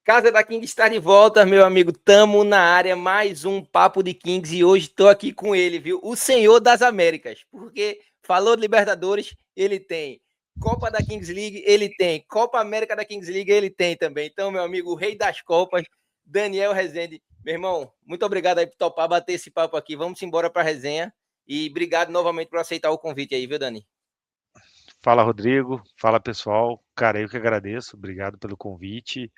Casa da Kings está de volta, meu amigo. Tamo na área, mais um Papo de Kings e hoje tô aqui com ele, viu? O Senhor das Américas, porque falou de Libertadores, ele tem. Copa da Kings League, ele tem. Copa América da Kings League, ele tem também. Então, meu amigo, o rei das Copas, Daniel Rezende. Meu irmão, muito obrigado aí por topar bater esse papo aqui. Vamos embora pra resenha e obrigado novamente por aceitar o convite aí, viu, Dani? Fala, Rodrigo. Fala, pessoal. Cara, eu que agradeço. Obrigado pelo convite.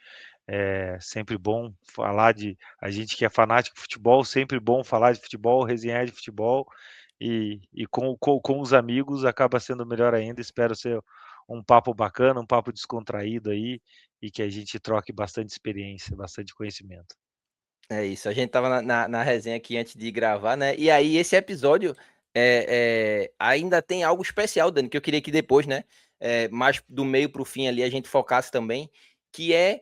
É sempre bom falar de. A gente que é fanático de futebol, sempre bom falar de futebol, resenhar de futebol. E com os amigos acaba sendo melhor ainda. Espero ser um papo bacana, um papo descontraído aí e que a gente troque bastante experiência, bastante conhecimento. É isso, a gente tava na resenha aqui antes de gravar, né? E aí, esse episódio ainda tem algo especial, Dani, que eu queria que depois, né? Mais do meio pro fim ali, a gente focasse também, que é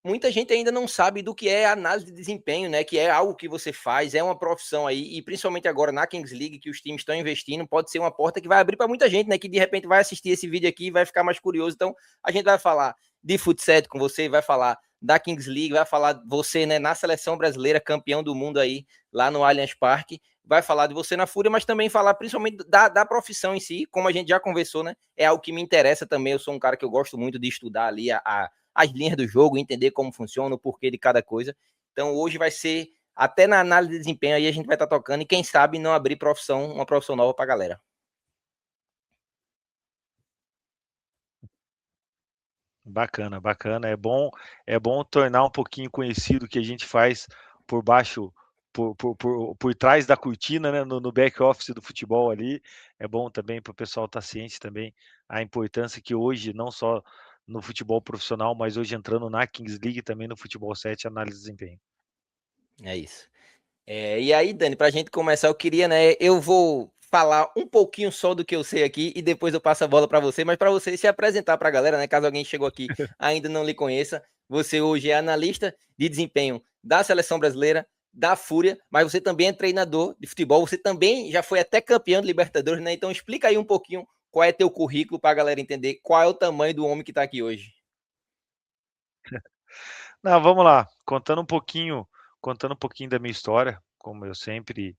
muita gente ainda não sabe do que é análise de desempenho, né? Que é algo que você faz, é uma profissão aí, e principalmente agora na Kings League, que os times estão investindo, pode ser uma porta que vai abrir para muita gente, né? Que de repente vai assistir esse vídeo aqui e vai ficar mais curioso. Então, a gente vai falar de futsal com você, vai falar da Kings League, vai falar você, né, na seleção brasileira, campeão do mundo aí, lá no Allianz Parque, vai falar de você na Fúria, mas também falar principalmente da profissão em si, como a gente já conversou, né? É algo que me interessa também. Eu sou um cara que eu gosto muito de estudar ali as linhas do jogo, entender como funciona, o porquê de cada coisa. Então hoje vai ser, até na análise de desempenho aí a gente vai estar tocando e quem sabe não abrir uma profissão nova pra galera. Bacana, bacana. É bom tornar um pouquinho conhecido o que a gente faz por baixo, por trás da cortina, né? No back office do futebol ali. É bom também para o pessoal estar ciente também a importância que hoje, não só no futebol profissional, mas hoje entrando na Kings League também no futebol 7, análise de desempenho. É isso. E aí, Dani, pra gente começar, eu queria, né? Eu vou falar um pouquinho só do que eu sei aqui e depois eu passo a bola para você, mas para você se apresentar para a galera, né? Caso alguém chegou aqui ainda não lhe conheça, você hoje é analista de desempenho da seleção brasileira, da Fúria, mas você também é treinador de futebol, você também já foi até campeão de Libertadores, né? Então explica aí um pouquinho qual é teu currículo para a galera entender qual é o tamanho do homem que está aqui hoje. Não, vamos lá. Contando um pouquinho da minha história, como eu sempre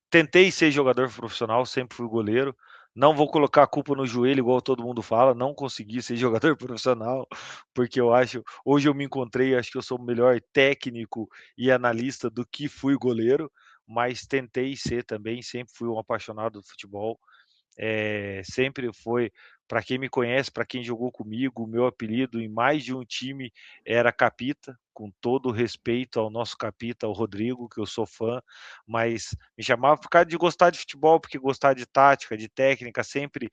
tentei ser jogador profissional, sempre fui goleiro. Não vou colocar a culpa no joelho, igual todo mundo fala. Não consegui ser jogador profissional, porque eu acho. Hoje eu me encontrei, acho que eu sou o melhor técnico e analista do que fui goleiro, mas tentei ser também. Sempre fui um apaixonado do futebol. Sempre foi, para quem me conhece, para quem jogou comigo, o meu apelido em mais de um time era Capita, com todo o respeito ao nosso Capita, ao Rodrigo, que eu sou fã, mas me chamava por causa de gostar de futebol, porque gostar de tática, de técnica, sempre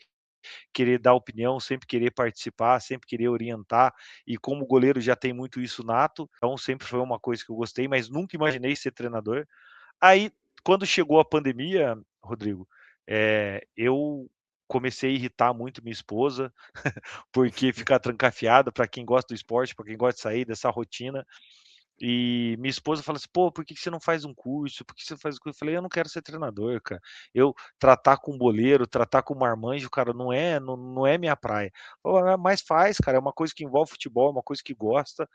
querer dar opinião, sempre querer participar, sempre querer orientar, e como goleiro já tem muito isso nato, então sempre foi uma coisa que eu gostei, mas nunca imaginei ser treinador. Aí, quando chegou a pandemia, Rodrigo, eu comecei a irritar muito minha esposa, porque ficar trancafiado para quem gosta do esporte, para quem gosta de sair dessa rotina. E minha esposa fala assim: pô, por que você não faz um curso? Por que você faz um curso? Eu falei: eu não quero ser treinador, cara. Eu tratar com boleiro, tratar com marmanjo, cara, não é minha praia. Mas faz, cara, é uma coisa que envolve futebol, é uma coisa que gosta.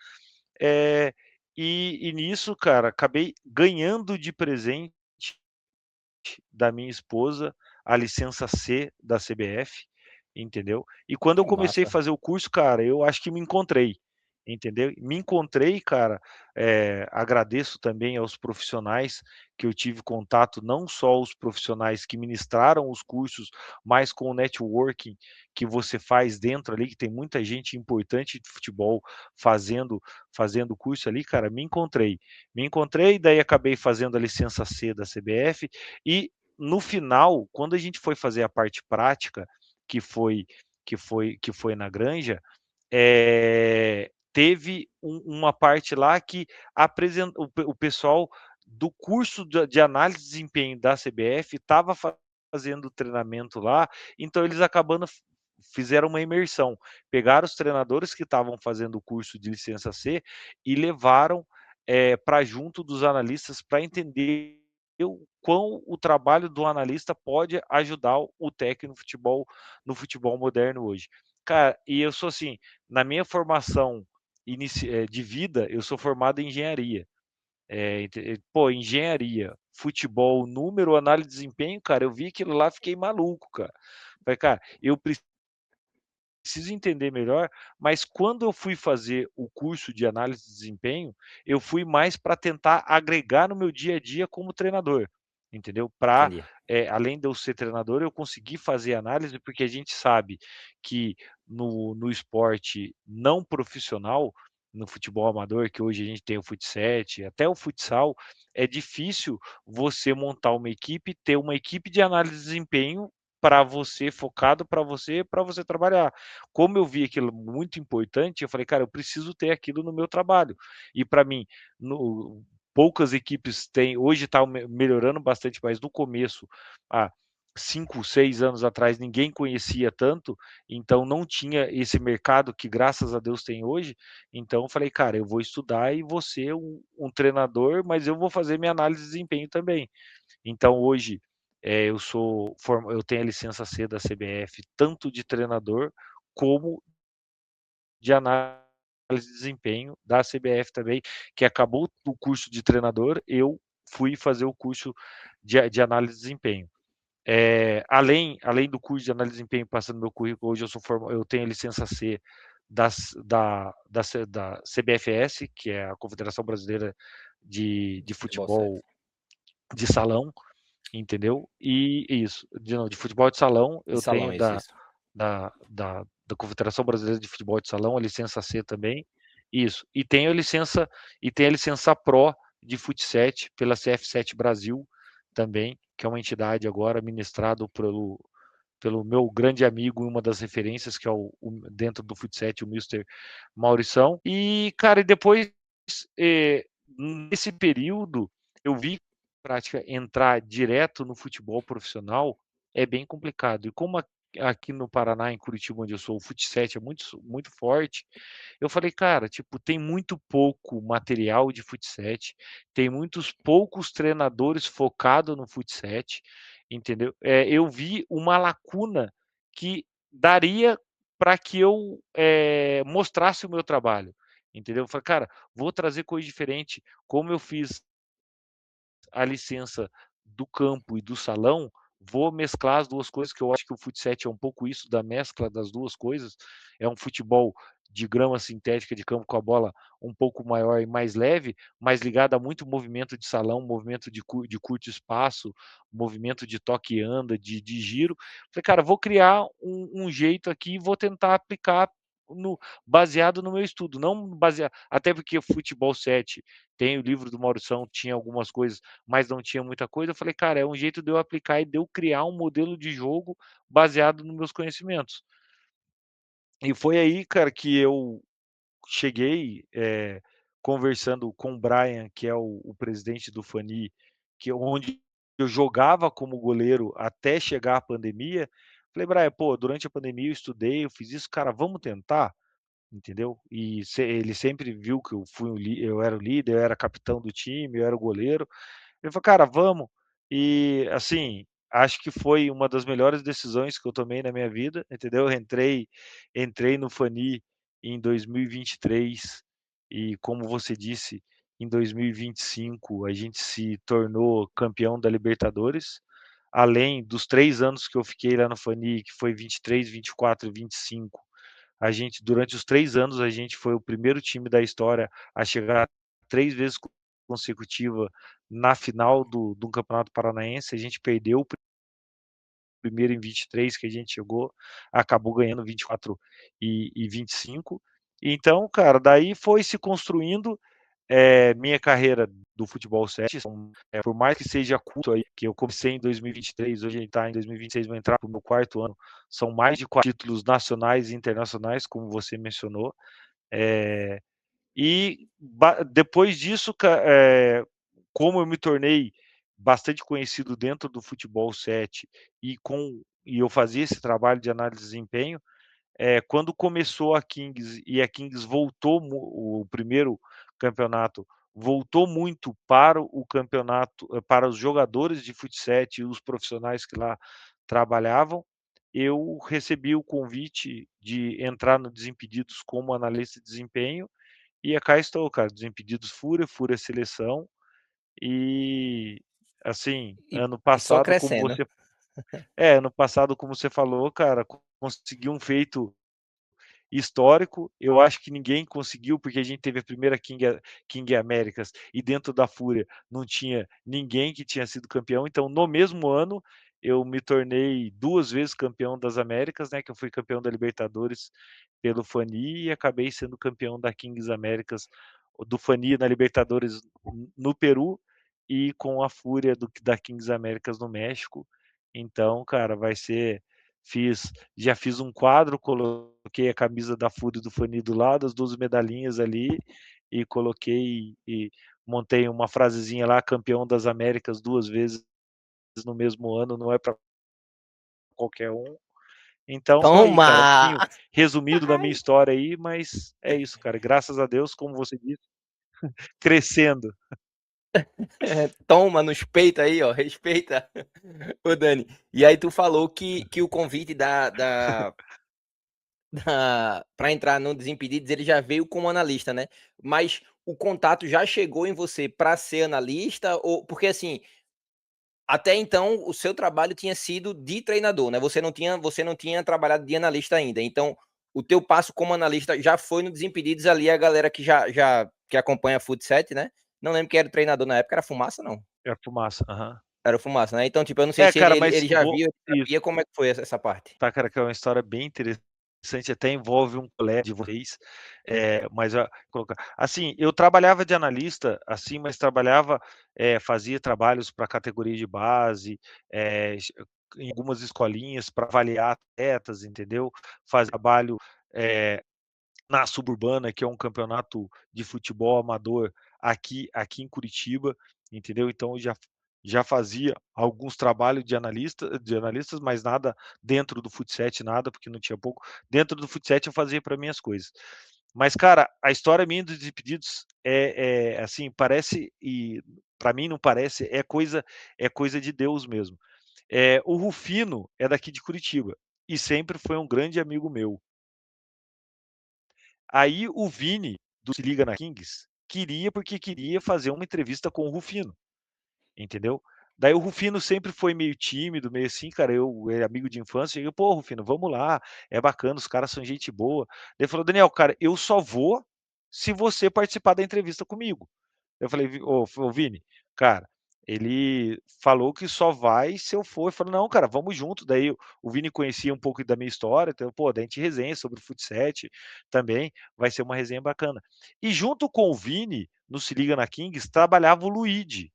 É, e nisso, cara, acabei ganhando de presente da minha esposa a licença C da CBF, entendeu? E quando eu Que comecei a massa. fazer o curso, cara, eu acho que me encontrei, entendeu? Me encontrei, cara. Agradeço também aos profissionais que eu tive contato, não só os profissionais que ministraram os cursos, mas com o networking que você faz dentro ali, que tem muita gente importante de futebol fazendo curso ali, cara, me encontrei, daí acabei fazendo a licença C da CBF e no final, quando a gente foi fazer a parte prática, que foi que foi na Granja, teve uma parte lá que o pessoal do curso de análise de desempenho da CBF estava fazendo treinamento lá, então eles acabando fizeram uma imersão. Pegaram os treinadores que estavam fazendo o curso de licença C e levaram para junto dos analistas para entender o quão o trabalho do analista pode ajudar o técnico no futebol moderno hoje. Cara, e eu sou assim, na minha formação de vida, eu sou formado em engenharia. Pô, engenharia, futebol, número, análise de desempenho, cara, eu vi aquilo lá, fiquei maluco, cara. Falei, cara, eu preciso entender melhor, mas quando eu fui fazer o curso de análise de desempenho, eu fui mais para tentar agregar no meu dia a dia como treinador, entendeu? Para, Entendi. além de eu ser treinador, eu conseguir fazer análise, porque a gente sabe que no esporte não profissional, no futebol amador, que hoje a gente tem o fut7, até o futsal, é difícil você montar uma equipe, ter uma equipe de análise de desempenho para você, focado para você trabalhar. Como eu vi aquilo muito importante, eu falei: "Cara, eu preciso ter aquilo no meu trabalho". E para mim, no poucas equipes têm hoje está melhorando bastante, mas no começo, há 5, 6 anos atrás, ninguém conhecia tanto, então não tinha esse mercado que graças a Deus tem hoje. Então eu falei: "Cara, eu vou estudar e vou ser um treinador, mas eu vou fazer minha análise de desempenho também". Então hoje, eu tenho a licença C da CBF, tanto de treinador como de análise de desempenho da CBF também, que acabou o curso de treinador, eu fui fazer o curso de análise de desempenho. Além do curso de análise de desempenho, passando no meu currículo, hoje eu tenho a licença C da CBFS, que é a Confederação Brasileira de Futebol 7. Futebol de Salão, entendeu? E isso, de futebol de salão, De eu salão, tenho isso. da Confederação Brasileira de Futebol de Salão, a licença C também, isso. E tem a licença Pro de Fut7 pela CF7 Brasil também, que é uma entidade agora ministrado pelo meu grande amigo e uma das referências, que é dentro do Fut7, o Mister Maurição. E, cara, e depois, nesse período, eu vi prática entrar direto no futebol profissional é bem complicado. E como aqui no Paraná, em Curitiba, onde eu sou, o fut7 é muito forte, eu falei, cara, tipo, tem muito pouco material de fut7, tem muitos poucos treinadores focados no fut7, entendeu? Eu vi uma lacuna que daria para que eu mostrasse o meu trabalho, entendeu? Eu falei, cara, vou trazer coisa diferente, como eu fiz a licença do campo e do salão, vou mesclar as 2 coisas, que eu acho que o fut7 é um pouco isso, da mescla das 2 coisas. É um futebol de grama sintética de campo com a bola um pouco maior e mais leve, mas ligado a muito movimento de salão, movimento de curto espaço, movimento de toque e anda, de giro. Falei: "Cara, vou criar um jeito aqui e vou tentar aplicar no baseado no meu estudo, não baseado", até porque o futebol 7 tem o livro do Maurição, tinha algumas coisas, mas não tinha muita coisa. Eu falei: "Cara, é um jeito de eu aplicar e de eu criar um modelo de jogo baseado nos meus conhecimentos". E foi aí, cara, que eu cheguei, conversando com o Brian, que é o presidente do Fani, onde eu jogava como goleiro até chegar a pandemia. Falei: "Brian, pô, durante a pandemia eu estudei, eu fiz isso, cara, vamos tentar?", entendeu? E ele sempre viu que eu era o líder, eu era capitão do time, eu era o goleiro. Ele falou: "Cara, vamos". E, assim, acho que foi uma das melhores decisões que eu tomei na minha vida, entendeu. Eu entrei no Fani em 2023 e, como você disse, em 2025 a gente se tornou campeão da Libertadores, além dos 3 anos que eu fiquei lá no Fani, que foi 23, 24 e 25. A gente, durante os 3 anos, a gente foi o primeiro time da história a chegar 3 vezes consecutiva na final do Campeonato Paranaense. A gente perdeu o primeiro em 23 que a gente chegou, acabou ganhando 24 e 25. Então, cara, daí foi se construindo, minha carreira do futebol 7, por mais que seja curto aí, que eu comecei em 2023, hoje a gente está em 2026, vou entrar para o meu quarto ano, são mais de 4 títulos nacionais e internacionais, como você mencionou. Eh, e depois disso, como eu me tornei bastante conhecido dentro do futebol 7 e eu fazia esse trabalho de análise de desempenho, quando começou a Kings e a Kings voltou o primeiro campeonato, voltou muito para o campeonato, para os jogadores de fut7 e os profissionais que lá trabalhavam, eu recebi o convite de entrar no Desimpedidos como analista de desempenho E cá estou, cara, Desimpedidos Fúria, Fúria Seleção e, assim, E só crescendo. ano passado, como você falou, cara, consegui um feito histórico. Eu acho que ninguém conseguiu, porque a gente teve a primeira King Américas e dentro da Fúria não tinha ninguém que tinha sido campeão. Então, no mesmo ano, eu me tornei 2 vezes campeão das Américas, né, que eu fui campeão da Libertadores pelo Fani e acabei sendo campeão da Kings Américas do Fani na Libertadores no Peru e com a Fúria da Kings Américas no México. Então, cara, vai ser já fiz um quadro, coloquei a camisa da Fúria e do Fani do lado, as 2 medalhinhas ali, e coloquei e montei uma frasezinha lá: "Campeão das Américas 2 vezes no mesmo ano, não é para qualquer um". Então tô aí, cara, um Toma! pouquinho resumido da minha história aí, mas é isso, cara, graças a Deus, como você disse, crescendo. Toma nos peitos aí, ó, respeita. Ô Dani, e aí tu falou que o convite para entrar no Desimpedidos, ele já veio como analista, né? Mas o contato já chegou em você para ser analista? Ou porque assim, até então o seu trabalho tinha sido de treinador, né? Você não tinha trabalhado de analista ainda. Então, o teu passo como analista já foi no Desimpedidos ali, a galera que já que acompanha Futsal, né? Não lembro quem era o treinador na época, era Fumaça, não? É fumaça, aham. Era o Fumaça, né? Então, tipo, eu não sei É, se ele cara, ele mas ele já vou viu, ele isso. sabia como é que foi essa parte. Tá, cara, que é uma história bem interessante, até envolve um colega de vocês, mas colocar assim, eu trabalhava de analista, assim, mas trabalhava, fazia trabalhos para categoria de base, eh, em algumas escolinhas para avaliar atletas, entendeu. Fazia trabalho, eh na Suburbana, que é um campeonato de futebol amador aqui em Curitiba, entendeu. Então eu já fazia alguns trabalhos de analistas, mas nada dentro do futsal, nada, porque não tinha pouco. Dentro do futsal eu fazia para minhas coisas. Mas, cara, a história minha dos Desimpedidos assim, parece e para mim não parece, é coisa de Deus mesmo. O Rufino é daqui de Curitiba, e sempre foi um grande amigo meu. Aí o Vini, do Se Liga na Kings, porque queria fazer uma entrevista com o Rufino, entendeu. Daí o Rufino sempre foi meio tímido, meio assim, cara, ele é amigo de infância, eu: "Pô, Rufino, vamos lá, é bacana, os caras são gente boa". Ele falou: "Daniel, cara, eu só vou se você participar da entrevista comigo". Eu falei: Ô Vini, cara, ele falou que só vai se eu for". Eu falei: "Não, cara, vamos junto". Daí o Vini conhecia um pouco da minha história, então, pô, daí a gente resenha sobre o futsal também, vai ser uma resenha bacana. E junto com o Vini, no Se Liga na Kings, trabalhava o Luigi,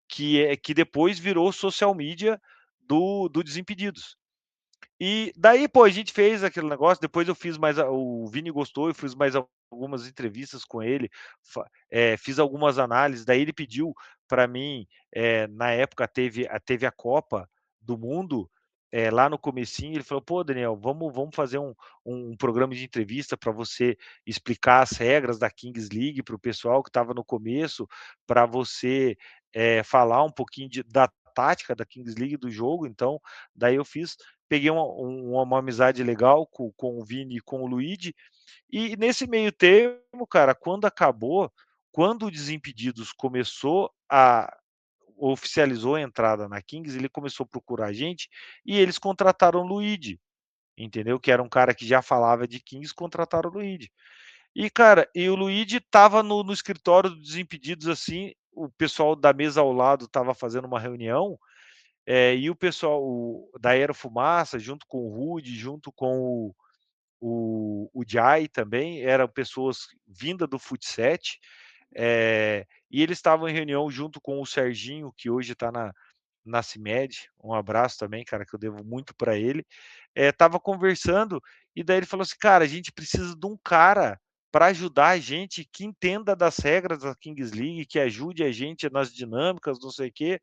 que depois virou social media do Desimpedidos. E daí, pô, a gente fez aquele negócio, depois eu fiz mais o Vini gostou, eu fiz mais algumas entrevistas com ele, fiz algumas análises, daí ele pediu para mim, na época teve a Copa do Mundo, lá no comecinho, ele falou: "Pô, Daniel, vamos fazer um programa de entrevista para você explicar as regras da Kings League para o pessoal que estava no começo, para você, falar um pouquinho da tática da Kings League, do jogo". Então, daí eu peguei uma amizade legal com o Vini e com o Luigi, e nesse meio termo, cara, quando o Desimpedidos oficializou a entrada na Kings, ele começou a procurar a gente, e eles contrataram o Luigi, entendeu, que era um cara que já falava de Kings, contrataram o Luigi. E cara, o Luigi estava no escritório do Desimpedidos, assim, o pessoal da mesa ao lado estava fazendo uma reunião, e o pessoal da Aerofumaça, junto com o Rude, junto com o Jai também, eram pessoas vinda do futsal, e eles estavam em reunião junto com o Serginho, que hoje está na CIMED, um abraço também, cara, que eu devo muito para ele. Estava conversando, e daí ele falou assim: "Cara, a gente precisa de um cara para ajudar a gente, que entenda das regras da Kings League, que ajude a gente nas dinâmicas, não sei o quê".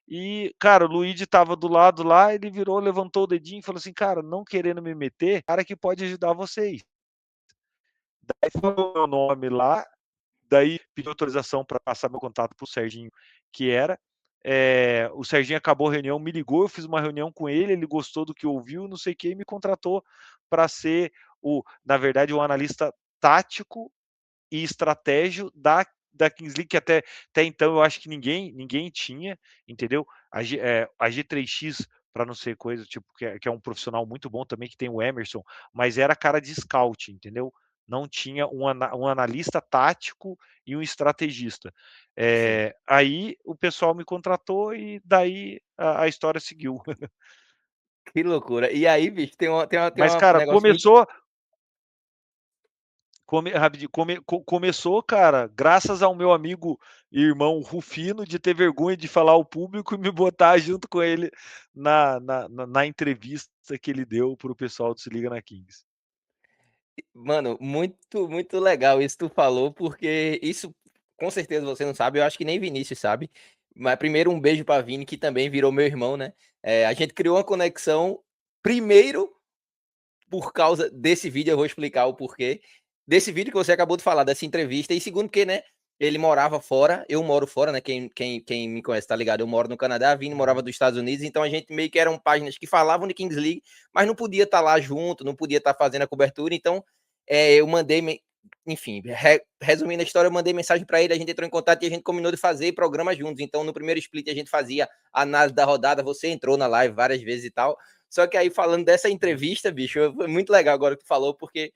E, cara, o Luigi estava do lado lá, ele virou, levantou o dedinho e falou assim: "Cara, não querendo me meter, cara que pode ajudar vocês". Daí falou meu nome lá, daí pediu autorização para passar meu contato para o Serginho, que era. O Serginho acabou a reunião, me ligou, eu fiz uma reunião com ele gostou do que ouviu, não sei o quê, e me contratou para ser na verdade, o analista tático e estratégia da Kings League, que até então eu acho que ninguém tinha, entendeu? A G3X, para não ser coisa, tipo, que é um profissional muito bom também, que tem o Emerson, mas era cara de scout, entendeu? Não tinha um analista tático e um estrategista. Sim. Aí o pessoal me contratou e daí a história seguiu. Que loucura. E aí, bicho, tem Mas, uma cara, negócio muito. rapidinho, começou, cara, graças ao meu amigo e irmão Rufino, de ter vergonha de falar ao público e me botar junto com ele na entrevista que ele deu para o pessoal do Se Liga na Kings. Mano, muito, muito legal isso que tu falou, porque isso com certeza você não sabe, eu acho que nem Vinícius sabe. Mas primeiro um beijo pra Vini, que também virou meu irmão, né? A gente criou uma conexão primeiro por causa desse vídeo, eu vou explicar o porquê. Desse vídeo que você acabou de falar, dessa entrevista, e segundo porque, né, ele morava fora, eu moro fora, né, quem me conhece tá ligado, eu moro no Canadá, a Vini morava Uhum. dos Estados Unidos, então a gente meio que eram páginas que falavam de Kings League, mas não podia estar lá junto, não podia estar fazendo a cobertura, então eu mandei, enfim, resumindo a história, eu mandei mensagem para ele, a gente entrou em contato e a gente combinou de fazer programa juntos, então no primeiro split a gente fazia a análise da rodada, você entrou na live várias vezes e tal, só que aí, falando dessa entrevista, bicho, foi muito legal agora que tu falou, porque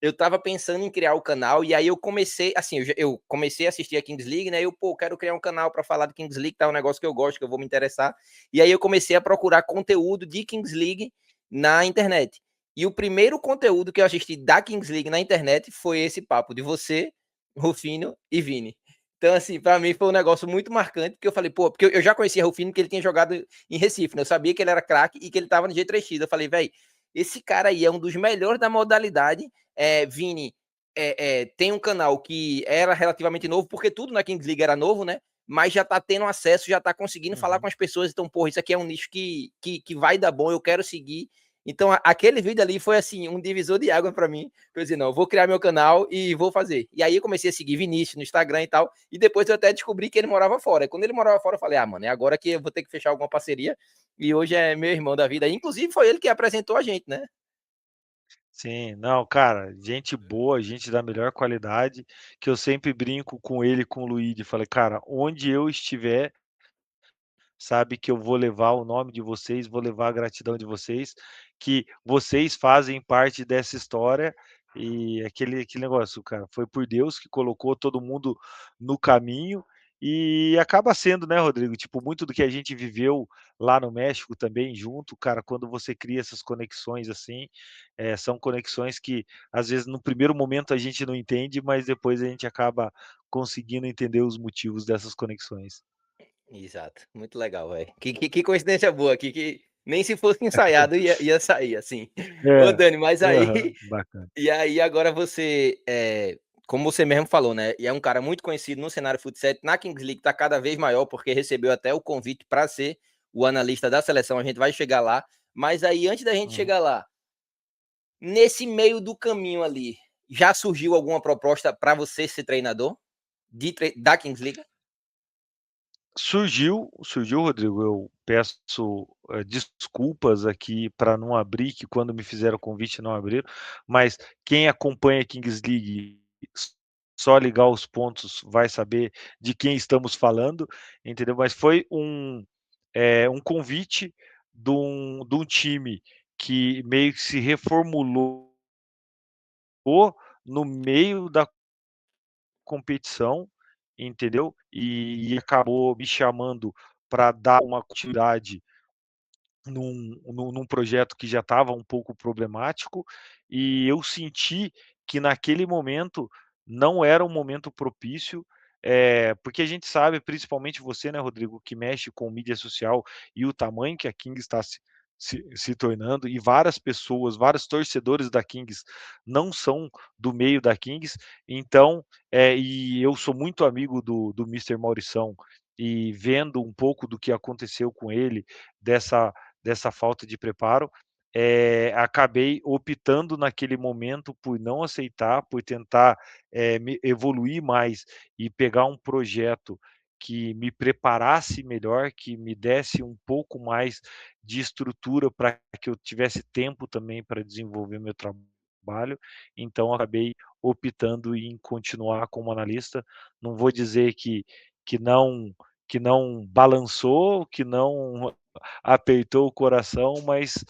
eu tava pensando em criar o canal, e aí eu comecei, assim, eu comecei a assistir a Kings League, né? Eu, quero criar um canal para falar de Kings League, tá um negócio que eu gosto, que eu vou me interessar. E aí eu comecei a procurar conteúdo de Kings League na internet. E o primeiro conteúdo que eu assisti da Kings League na internet foi esse papo de você, Rufino e Vini. Então, assim, para mim foi um negócio muito marcante, porque eu falei, pô, porque eu já conhecia Rufino, que ele tinha jogado em Recife, né? Eu sabia que ele era craque e que ele tava no G3X. Eu falei, velho, esse cara aí é um dos melhores da modalidade. Vini tem um canal que era relativamente novo, porque tudo na Kings League era novo, né? Mas já tá tendo acesso, já tá conseguindo falar com Uhum. as pessoas. Então, porra, isso aqui é um nicho que vai dar bom, eu quero seguir. Então, aquele vídeo ali foi assim, um divisor de água para mim. Eu disse, não, eu vou criar meu canal e vou fazer. E aí eu comecei a seguir Vinícius no Instagram e tal. E depois eu até descobri que ele morava fora. E quando ele morava fora, eu falei, mano, é agora que eu vou ter que fechar alguma parceria. E hoje é meu irmão da vida. Inclusive, foi ele que apresentou a gente, né? Sim, não, cara, gente boa, gente da melhor qualidade, que eu sempre brinco com ele, com o Luigi, falei: "Cara, onde eu estiver, sabe que eu vou levar o nome de vocês, vou levar a gratidão de vocês, que vocês fazem parte dessa história", e aquele negócio, cara, foi por Deus que colocou todo mundo no caminho, e acaba sendo, né, Rodrigo, tipo, muito do que a gente viveu lá no México também junto, cara, quando você cria essas conexões, assim, são conexões que, às vezes, no primeiro momento a gente não entende, mas depois a gente acaba conseguindo entender os motivos dessas conexões. Exato. Muito legal, velho. Que coincidência boa aqui, que nem se fosse ensaiado ia sair, assim. Ô, É, Dani, mas aí. aham, bacana. E aí, agora você, como você mesmo falou, né? E é um cara muito conhecido no cenário futsal. Na Kings League tá cada vez maior, porque recebeu até o convite para ser o analista da seleção. A gente vai chegar lá. Mas aí, antes da gente Uhum. chegar lá, nesse meio do caminho ali, já surgiu alguma proposta para você ser treinador da Kings League? Surgiu, Rodrigo, eu peço, desculpas aqui para não abrir, que quando me fizeram o convite não abriram, mas quem acompanha a Kings League, só ligar os pontos vai saber de quem estamos falando, entendeu? Mas foi um convite de um time que meio que se reformulou no meio da competição, entendeu? E acabou me chamando para dar uma continuidade num projeto que já estava um pouco problemático, e eu senti que naquele momento não era um momento propício, porque a gente sabe, principalmente você, né, Rodrigo, que mexe com mídia social e o tamanho que a Kings está se tornando, e várias pessoas, vários torcedores da Kings não são do meio da Kings, então, e eu sou muito amigo do Mister Maurição, e vendo um pouco do que aconteceu com ele, dessa falta de preparo, acabei optando naquele momento por não aceitar, por tentar, me evoluir mais e pegar um projeto que me preparasse melhor, que me desse um pouco mais de estrutura para que eu tivesse tempo também para desenvolver meu trabalho, trabalho, então acabei optando em continuar como analista. Não vou dizer que não que não balançou, que não apertou o coração, mas,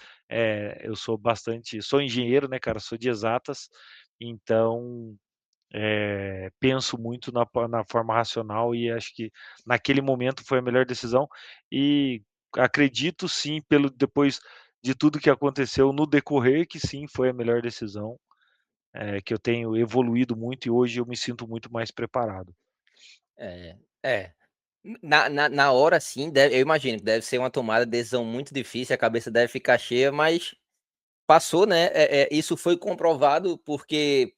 eu sou engenheiro, né, cara, sou de exatas, então, penso muito na forma racional e acho que naquele momento foi a melhor decisão e acredito sim, pelo depois de tudo que aconteceu no decorrer, que sim, foi a melhor decisão, que eu tenho evoluído muito e hoje eu me sinto muito mais preparado. É, é. Na hora, sim, eu imagino que deve ser uma tomada de decisão muito difícil, a cabeça deve ficar cheia, mas passou, né? Isso foi comprovado porque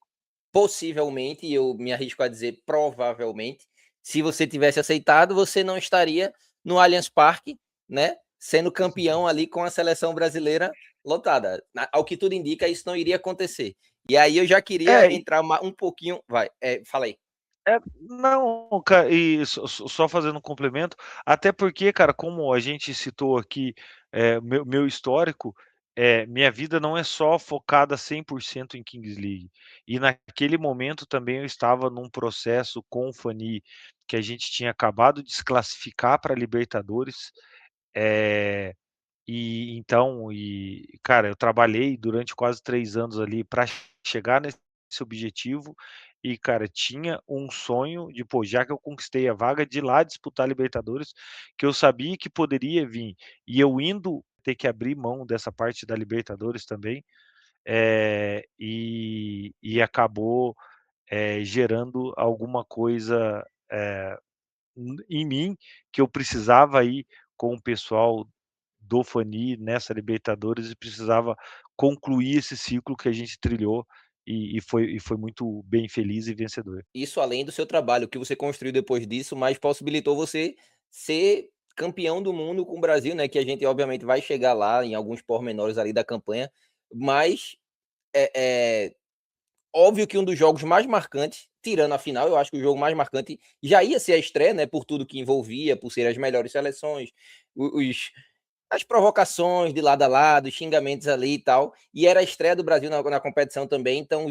possivelmente, e eu me arrisco a dizer provavelmente, se você tivesse aceitado, você não estaria no Allianz Parque, né? Sendo campeão ali com a seleção brasileira lotada. Ao que tudo indica, isso não iria acontecer. E aí eu já queria É, entrar um pouquinho. Vai, fala aí. não, cara, e só fazendo um complemento, até porque, cara, como a gente citou aqui, meu histórico, minha vida não é só focada 100% em Kings League. E naquele momento também eu estava num processo com o Fani, que a gente tinha acabado de se classificar pra Libertadores, eh cara, eu trabalhei durante quase 3 anos ali para chegar nesse objetivo e, cara, tinha um sonho de, pô, já que eu conquistei a vaga, de ir lá disputar a Libertadores, que eu sabia que poderia vir, e eu indo ter que abrir mão dessa parte da Libertadores também, acabou, gerando alguma coisa, em mim, que eu precisava ir com o pessoal do Fani nessa Libertadores e precisava concluir esse ciclo que a gente trilhou e foi muito bem feliz e vencedor. Isso além do seu trabalho, que você construiu depois disso, mas possibilitou você ser campeão do mundo com o Brasil, né? Que a gente obviamente vai chegar lá em alguns pormenores ali da campanha, mas é, é óbvio que um dos jogos mais marcantes, tirando a final, eu acho que o jogo mais marcante já ia ser a estreia, né? Por tudo que envolvia, por ser as melhores seleções, os, as provocações de lado a lado, os xingamentos ali e tal. E era a estreia do Brasil na competição também, então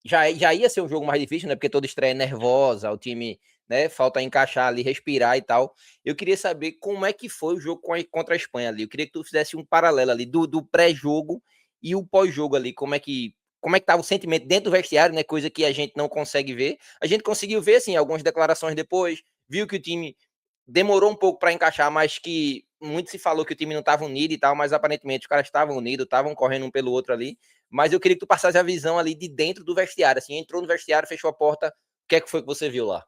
já ia ser um jogo mais difícil, né? Porque toda estreia é nervosa, o time, né? Falta encaixar ali, respirar e tal. Eu queria saber como é que foi o jogo contra a Espanha ali. Eu queria que tu fizesse um paralelo ali do pré-jogo e o pós-jogo ali. Como é que tava o sentimento dentro do vestiário, né? Coisa que a gente não consegue ver. A gente conseguiu ver, assim, algumas declarações depois, viu que o time demorou um pouco para encaixar, mas que muito se falou que o time não estava unido e tal, mas aparentemente os caras estavam unidos, estavam correndo um pelo outro ali. Mas eu queria que tu passasse a visão ali de dentro do vestiário, assim, entrou no vestiário, fechou a porta, o que é que foi que você viu lá?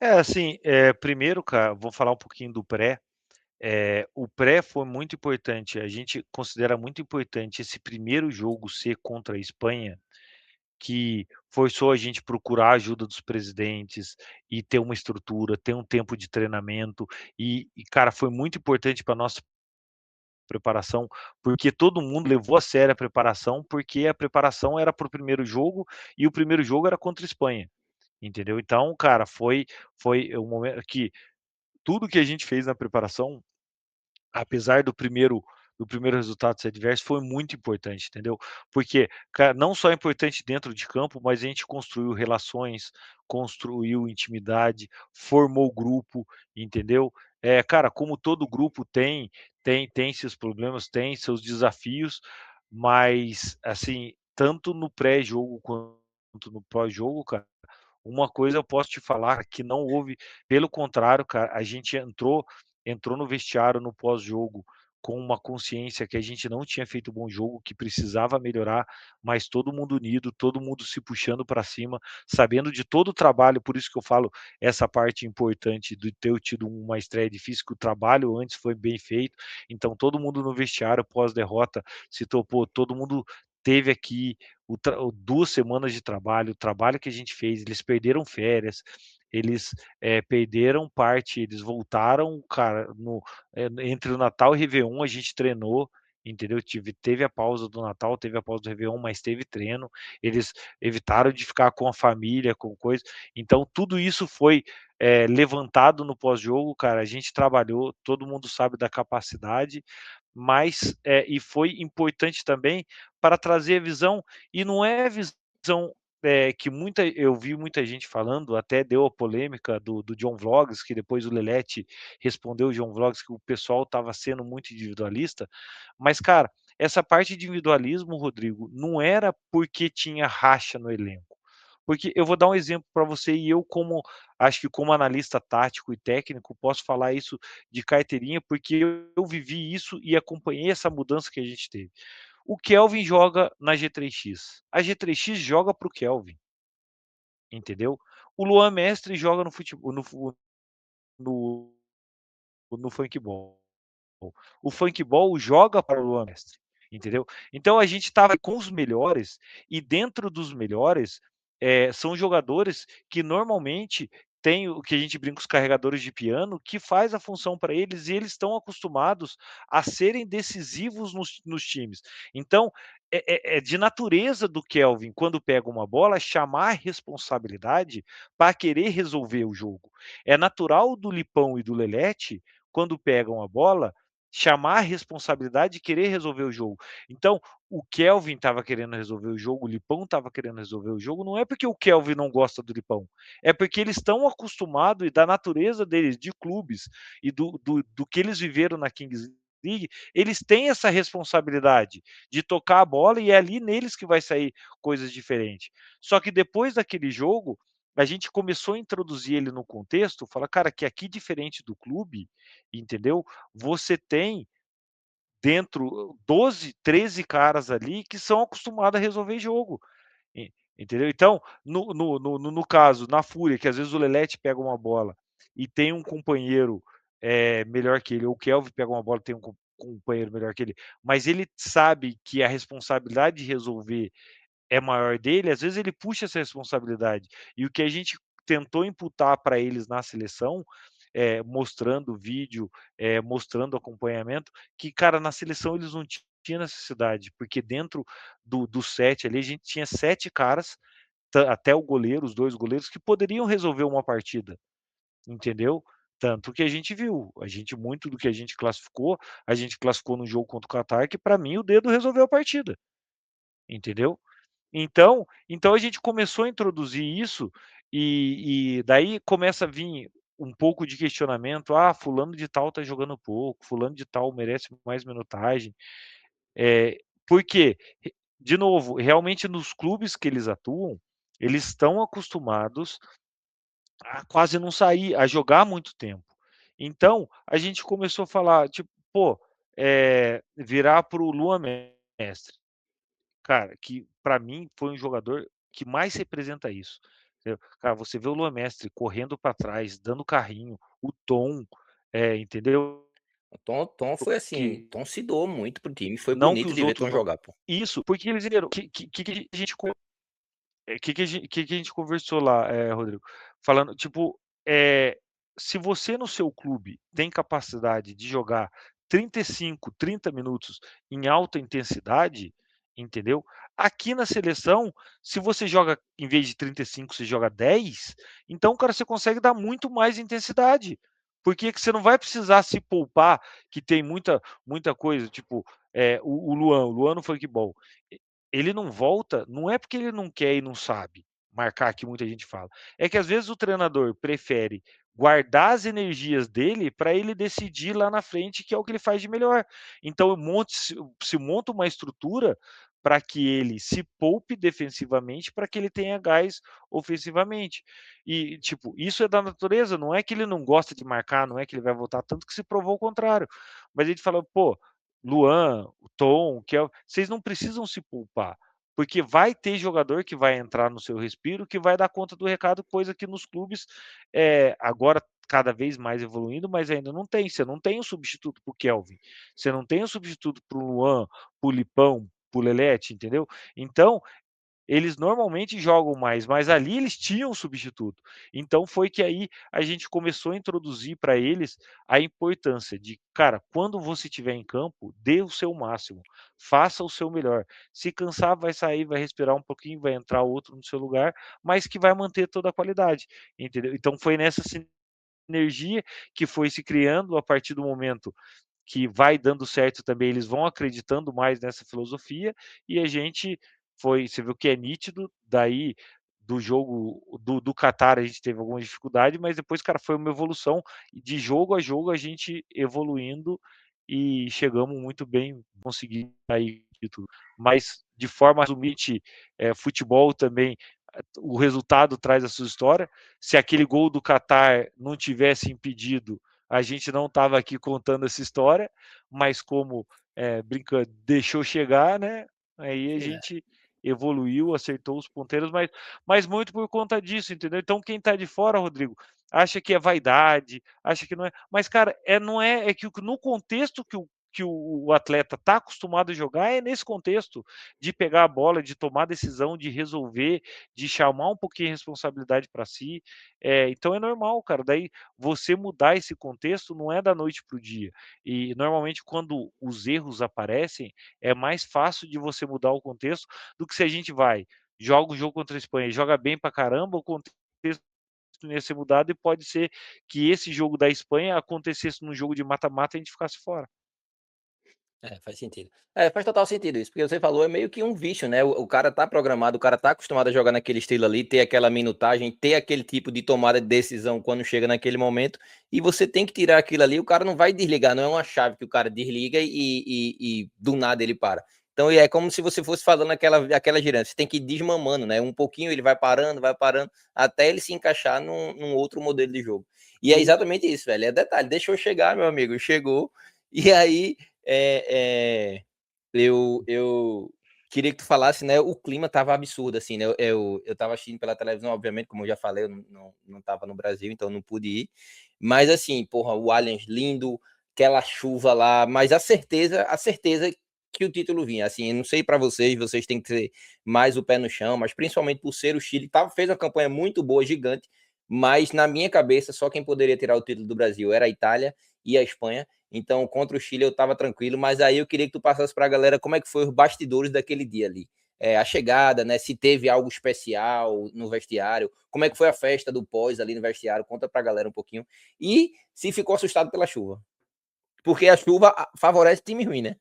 Assim, primeiro, cara, vou falar um pouquinho do pré. O pré foi muito importante, a gente considera muito importante esse primeiro jogo ser contra a Espanha, que forçou a gente procurar a ajuda dos presidentes e ter uma estrutura, ter um tempo de treinamento cara, foi muito importante para nossa preparação, porque todo mundo levou a sério a preparação, porque a preparação era para o primeiro jogo e o primeiro jogo era contra a Espanha, entendeu? Então, cara, foi o momento que tudo que a gente fez na preparação, apesar do primeiro resultado ser adverso, foi muito importante, entendeu? Porque, cara, não só é importante dentro de campo, mas a gente construiu relações, construiu intimidade, formou grupo, entendeu? Cara, como todo grupo tem seus problemas, tem seus desafios, mas, assim, tanto no pré-jogo quanto no pós-jogo, cara, uma coisa eu posso te falar que não houve, pelo contrário, cara, a gente entrou no vestiário no pós-jogo com uma consciência que a gente não tinha feito um bom jogo, que precisava melhorar, mas todo mundo unido, todo mundo se puxando para cima, sabendo de todo o trabalho, por isso que eu falo essa parte importante de ter tido uma estreia difícil, que o trabalho antes foi bem feito. Então todo mundo no vestiário pós-derrota se topou, todo mundo teve aqui 2 semanas de trabalho, o trabalho que a gente fez, eles perderam férias, eles, perderam parte, eles voltaram, cara, entre o Natal e Réveillon a gente treinou, entendeu? Teve a pausa do Natal, teve a pausa do Réveillon, mas teve treino, eles evitaram de ficar com a família, com coisa, então tudo isso foi, levantado no pós-jogo, cara, a gente trabalhou, todo mundo sabe da capacidade, mas e foi importante também para trazer a visão, e não é a visão que eu vi muita gente falando, até deu a polêmica do John Vlogs, que depois o Lelete respondeu o John Vlogs que o pessoal estava sendo muito individualista, mas cara, essa parte de individualismo, Rodrigo, não era porque tinha racha no elenco. Porque eu vou dar um exemplo para você, e eu como acho que como analista tático e técnico posso falar isso de carteirinha, porque eu vivi isso e acompanhei essa mudança que a gente teve. O Kelvin joga na G3X, a G3X joga para o Kelvin, entendeu? O Luan Mestre joga no futebol no no funkebol. O funkebol joga para o Luan Mestre, entendeu? Então a gente estava com os melhores, e dentro dos melhores, são jogadores que normalmente têm o que a gente brinca, os carregadores de piano, que faz a função para eles, e eles estão acostumados a serem decisivos nos times. Então, é de natureza do Kelvin, quando pega uma bola, chamar a responsabilidade para querer resolver o jogo. É natural do Lipão e do Lelete, quando pegam a bola, chamar a responsabilidade e querer resolver o jogo. Então, o Kelvin estava querendo resolver o jogo, o Lipão estava querendo resolver o jogo, não é porque o Kelvin não gosta do Lipão, é porque eles estão acostumados, e da natureza deles, de clubes, e do que eles viveram na Kings League, eles têm essa responsabilidade de tocar a bola, e é ali neles que vai sair coisas diferentes. Só que depois daquele jogo, a gente começou a introduzir ele no contexto, fala, cara, que aqui diferente do clube, entendeu? Você tem dentro 12, 13 caras ali que são acostumados a resolver jogo, entendeu? Então, no caso, na Fúria, que às vezes o Lelete pega uma bola e tem um companheiro melhor que ele, ou o Kelvin pega uma bola e tem um companheiro melhor que ele, mas ele sabe que a responsabilidade de resolver é maior dele, às vezes ele puxa essa responsabilidade. E o que a gente tentou imputar para eles na seleção, mostrando vídeo, mostrando acompanhamento, que, cara, na seleção eles não tinham necessidade, porque dentro do set ali, a gente tinha 7 caras, até o goleiro, os 2 goleiros, que poderiam resolver uma partida, entendeu? Tanto que a gente muito do que a gente classificou no jogo contra o Catar, que para mim o dedo resolveu a partida, entendeu? Então a gente começou a introduzir isso, e daí começa a vir um pouco de questionamento: "Ah, fulano de tal tá jogando pouco, fulano de tal merece mais minutagem". Por quê? De novo, realmente nos clubes que eles atuam, eles estão acostumados a quase não sair, a jogar muito tempo. Então, a gente começou a falar, tipo, pô, virar para o Luan Mestre. Cara, que para mim foi um jogador que mais representa isso, entendeu. Cara, você vê o Luan Mestre correndo para trás, dando carrinho, o Tom, entendeu, O Tom foi assim, que Tom se doou muito pro time, foi não que bonito os de ver outros Tom não, jogar, pô. isso, porque eles entenderam que a gente que a gente conversou lá, Rodrigo? Falando, tipo, se você no seu clube tem capacidade de jogar 35, 30 minutos em alta intensidade, entendeu? Aqui na seleção, se você joga, em vez de 35, você joga 10, então, cara, você consegue dar muito mais intensidade. Porque que você não vai precisar se poupar, que tem muita coisa, tipo, o Luan no futebol. Ele não volta, não é porque ele não quer e não sabe marcar, que muita gente fala. É que às vezes o treinador prefere guardar as energias dele para ele decidir lá na frente, que é o que ele faz de melhor. Então se monta uma estrutura para que ele se poupe defensivamente, para que ele tenha gás ofensivamente. E, tipo, isso é da natureza, não é que ele não gosta de marcar, não é que ele vai voltar, tanto que se provou o contrário. Mas a gente fala, pô, Luan, o Tom, vocês não precisam se poupar, porque vai ter jogador que vai entrar no seu respiro, que vai dar conta do recado, coisa que nos clubes, agora cada vez mais evoluindo, mas ainda não tem. Você não tem um substituto para o Kelvin, você não tem um substituto para o Luan, para o Lipão, para o Lelete, entendeu? Então, eles normalmente jogam mais, mas ali eles tinham um substituto. Então foi que aí a gente começou a introduzir para eles a importância de, cara, quando você estiver em campo, dê o seu máximo, faça o seu melhor. Se cansar, vai sair, vai respirar um pouquinho, vai entrar outro no seu lugar, mas que vai manter toda a qualidade, entendeu? Então foi nessa sinergia que foi se criando a partir do momento que vai dando certo também, eles vão acreditando mais nessa filosofia, e a gente você viu que é nítido, daí do jogo do Catar a gente teve alguma dificuldade, mas depois, cara, foi uma evolução, e de jogo a jogo a gente evoluindo e chegamos muito bem, conseguir aí título. Mas de forma resuminte, futebol também, o resultado traz a sua história. Se aquele gol do Catar não tivesse impedido, a gente não estava aqui contando essa história, mas como brincando, deixou chegar, né? Aí a gente evoluiu, acertou os ponteiros, mas muito por conta disso, entendeu? Então quem está de fora, Rodrigo, acha que é vaidade, acha que não é. Mas, cara, não é, é que no contexto que o atleta está acostumado a jogar, é nesse contexto de pegar a bola, de tomar decisão, de resolver, de chamar um pouquinho a responsabilidade para si. Então é normal, cara. Daí você mudar esse contexto não é da noite para o dia. E normalmente quando os erros aparecem, é mais fácil de você mudar o contexto do que se a gente joga o jogo contra a Espanha, joga bem pra caramba, o contexto não ia ser mudado e pode ser que esse jogo da Espanha acontecesse num jogo de mata-mata e a gente ficasse fora. Faz sentido. Faz total sentido isso, porque você falou, é meio que um vício, né, o cara tá programado, o cara tá acostumado a jogar naquele estilo ali, ter aquela minutagem, ter aquele tipo de tomada de decisão quando chega naquele momento, e você tem que tirar aquilo ali, o cara não vai desligar, não é uma chave que o cara desliga e do nada ele para. Então é como se você fosse falando aquela girância, você tem que ir desmamando, né, um pouquinho ele vai parando, até ele se encaixar num outro modelo de jogo. E é Isso. exatamente isso, velho, é detalhe, deixou chegar, meu amigo, chegou, e aí é, é, eu queria que tu falasse, né? O clima tava absurdo, assim, né? Eu tava assistindo pela televisão, obviamente, como eu já falei, eu não tava no Brasil, então não pude ir. Mas assim, porra, o Allianz lindo, aquela chuva lá, mas a certeza que o título vinha. Assim, eu não sei para vocês têm que ter mais o pé no chão, mas principalmente por ser o Chile, fez uma campanha muito boa, gigante, mas na minha cabeça, só quem poderia tirar o título do Brasil era a Itália e a Espanha. Então, contra o Chile eu estava tranquilo, mas aí eu queria que tu passasse para a galera como é que foi os bastidores daquele dia ali. A chegada, né? Se teve algo especial no vestiário, como é que foi a festa do pós ali no vestiário, conta para a galera um pouquinho. E se ficou assustado pela chuva. Porque a chuva favorece time ruim, né?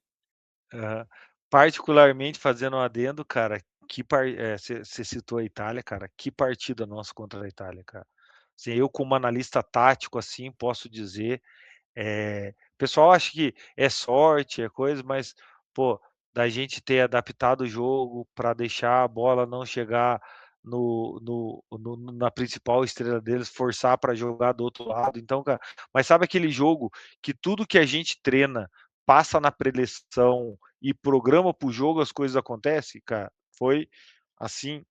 Aham. Particularmente fazendo um adendo, cara, você citou a Itália, cara, que partida nossa contra a Itália, cara. Assim, eu como analista tático, assim, posso dizer, o pessoal acha que é sorte, é coisa, mas, pô, da gente ter adaptado o jogo para deixar a bola não chegar na principal estrela deles, forçar para jogar do outro lado. Então, cara, mas sabe aquele jogo que tudo que a gente treina passa na preleção e programa para o jogo, as coisas acontecem? Cara, foi, assim,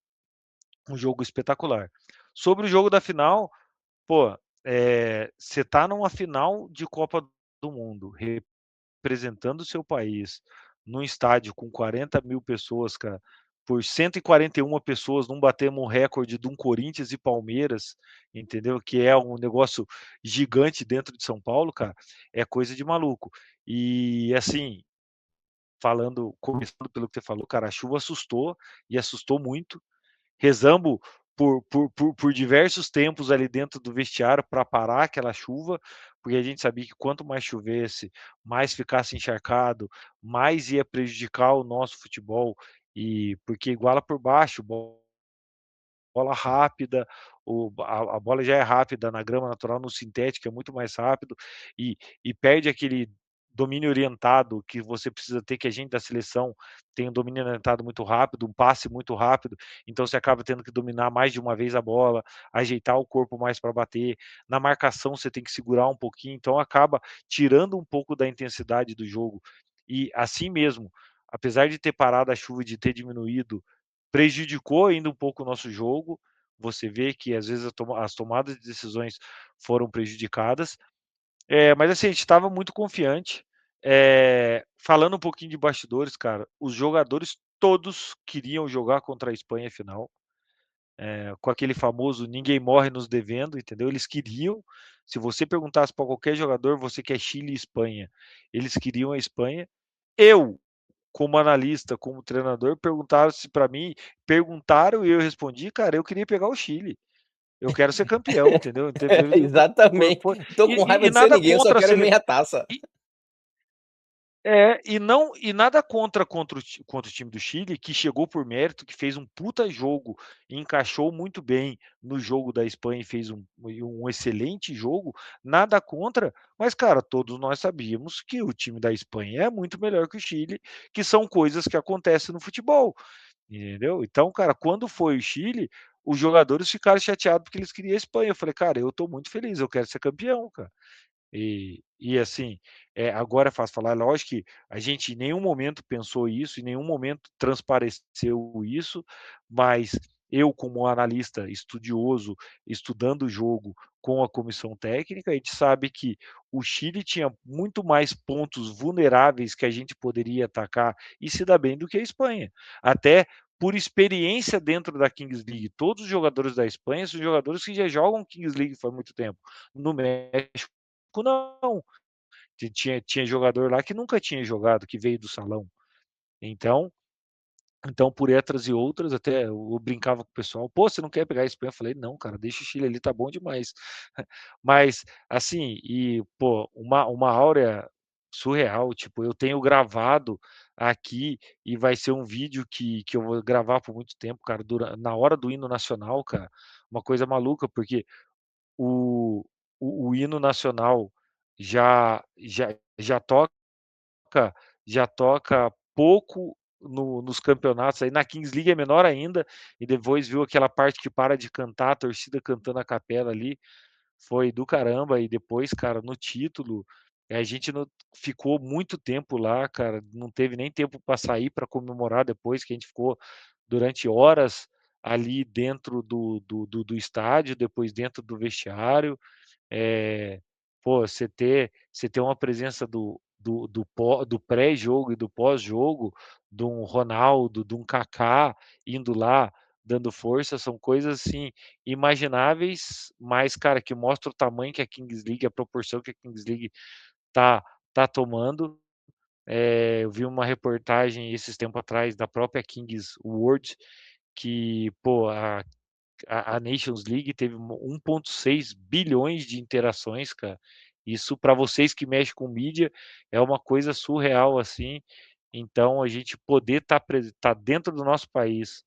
um jogo espetacular. Sobre o jogo da final, pô, você tá numa final de Copa do Mundo, representando o seu país, num estádio com 40.000 pessoas, cara, por 141 pessoas, não batemos um recorde de um Corinthians e Palmeiras, entendeu? Que é um negócio gigante dentro de São Paulo, cara, é coisa de maluco. E, assim, começando pelo que você falou, cara, a chuva assustou, e assustou muito. Rezamos por diversos tempos ali dentro do vestiário para parar aquela chuva, porque a gente sabia que quanto mais chovesse, mais ficasse encharcado, mais ia prejudicar o nosso futebol, e porque iguala por baixo, bola rápida, a bola já é rápida na grama natural, no sintético é muito mais rápido, e perde aquele domínio orientado que você precisa ter, que a gente da seleção tem um domínio orientado muito rápido, um passe muito rápido, então você acaba tendo que dominar mais de uma vez a bola, ajeitar o corpo mais para bater, na marcação você tem que segurar um pouquinho, então acaba tirando um pouco da intensidade do jogo. E assim mesmo, apesar de ter parado a chuva e de ter diminuído, prejudicou ainda um pouco o nosso jogo. Você vê que às vezes as tomadas de decisões foram prejudicadas. Mas assim, a gente estava muito confiante. Falando um pouquinho de bastidores, cara, os jogadores todos queriam jogar contra a Espanha final, com aquele famoso ninguém morre nos devendo, entendeu? Eles queriam. Se você perguntasse para qualquer jogador, você quer Chile e Espanha, eles queriam a Espanha. Eu, como analista, como treinador, perguntaram-se para mim, perguntaram e eu respondi, cara, eu queria pegar o Chile. Eu quero ser campeão, entendeu? Exatamente. Tô com raiva E de ser nada ninguém, eu só contra a quero sele minha taça. E nada contra o time do Chile, que chegou por mérito, que fez um puta jogo, encaixou muito bem no jogo da Espanha e fez um excelente jogo, nada contra, mas, cara, todos nós sabíamos que o time da Espanha é muito melhor que o Chile, que são coisas que acontecem no futebol, entendeu? Então, cara, quando foi o Chile, os jogadores ficaram chateados porque eles queriam a Espanha. Eu falei, cara, eu tô muito feliz, eu quero ser campeão, cara. E assim, agora é fácil falar, lógico que a gente em nenhum momento pensou isso, em nenhum momento transpareceu isso, mas eu como analista estudioso, estudando o jogo com a comissão técnica, a gente sabe que o Chile tinha muito mais pontos vulneráveis que a gente poderia atacar e se dar bem do que a Espanha. Até por experiência dentro da Kings League, todos os jogadores da Espanha são jogadores que já jogam Kings League faz muito tempo. No México não, tinha jogador lá que nunca tinha jogado, que veio do salão. Então, por essas e outras, até eu brincava com o pessoal: "Pô, você não quer pegar a Espanha?" Eu falei: "Não, cara, deixa o Chile ali, tá bom demais". Mas, assim, pô, uma áurea surreal, tipo, eu tenho gravado aqui e vai ser um vídeo que eu vou gravar por muito tempo, cara, na hora do hino nacional, cara, uma coisa maluca, porque o o hino nacional já toca já toca pouco nos campeonatos, aí na Kings League é menor ainda, e depois viu aquela parte que para de cantar, a torcida cantando a capela ali, foi do caramba. E depois, cara, no título, a gente não ficou muito tempo lá, cara, não teve nem tempo para sair para comemorar depois, que a gente ficou durante horas ali dentro do estádio, depois dentro do vestiário. Eh, Pô, você ter uma presença do pré-jogo e do pós-jogo, de um Ronaldo, de um Kaká indo lá, dando força, são coisas, assim, imagináveis, mas, cara, que mostra o tamanho que a Kings League, a proporção que a Kings League tá tá tomando. Eu vi uma reportagem esses tempos atrás da própria Kings World, que, pô, a Nations League teve 1,6 bilhões de interações, cara. Isso para vocês que mexem com mídia é uma coisa surreal, assim. Então a gente poder estar dentro do nosso país,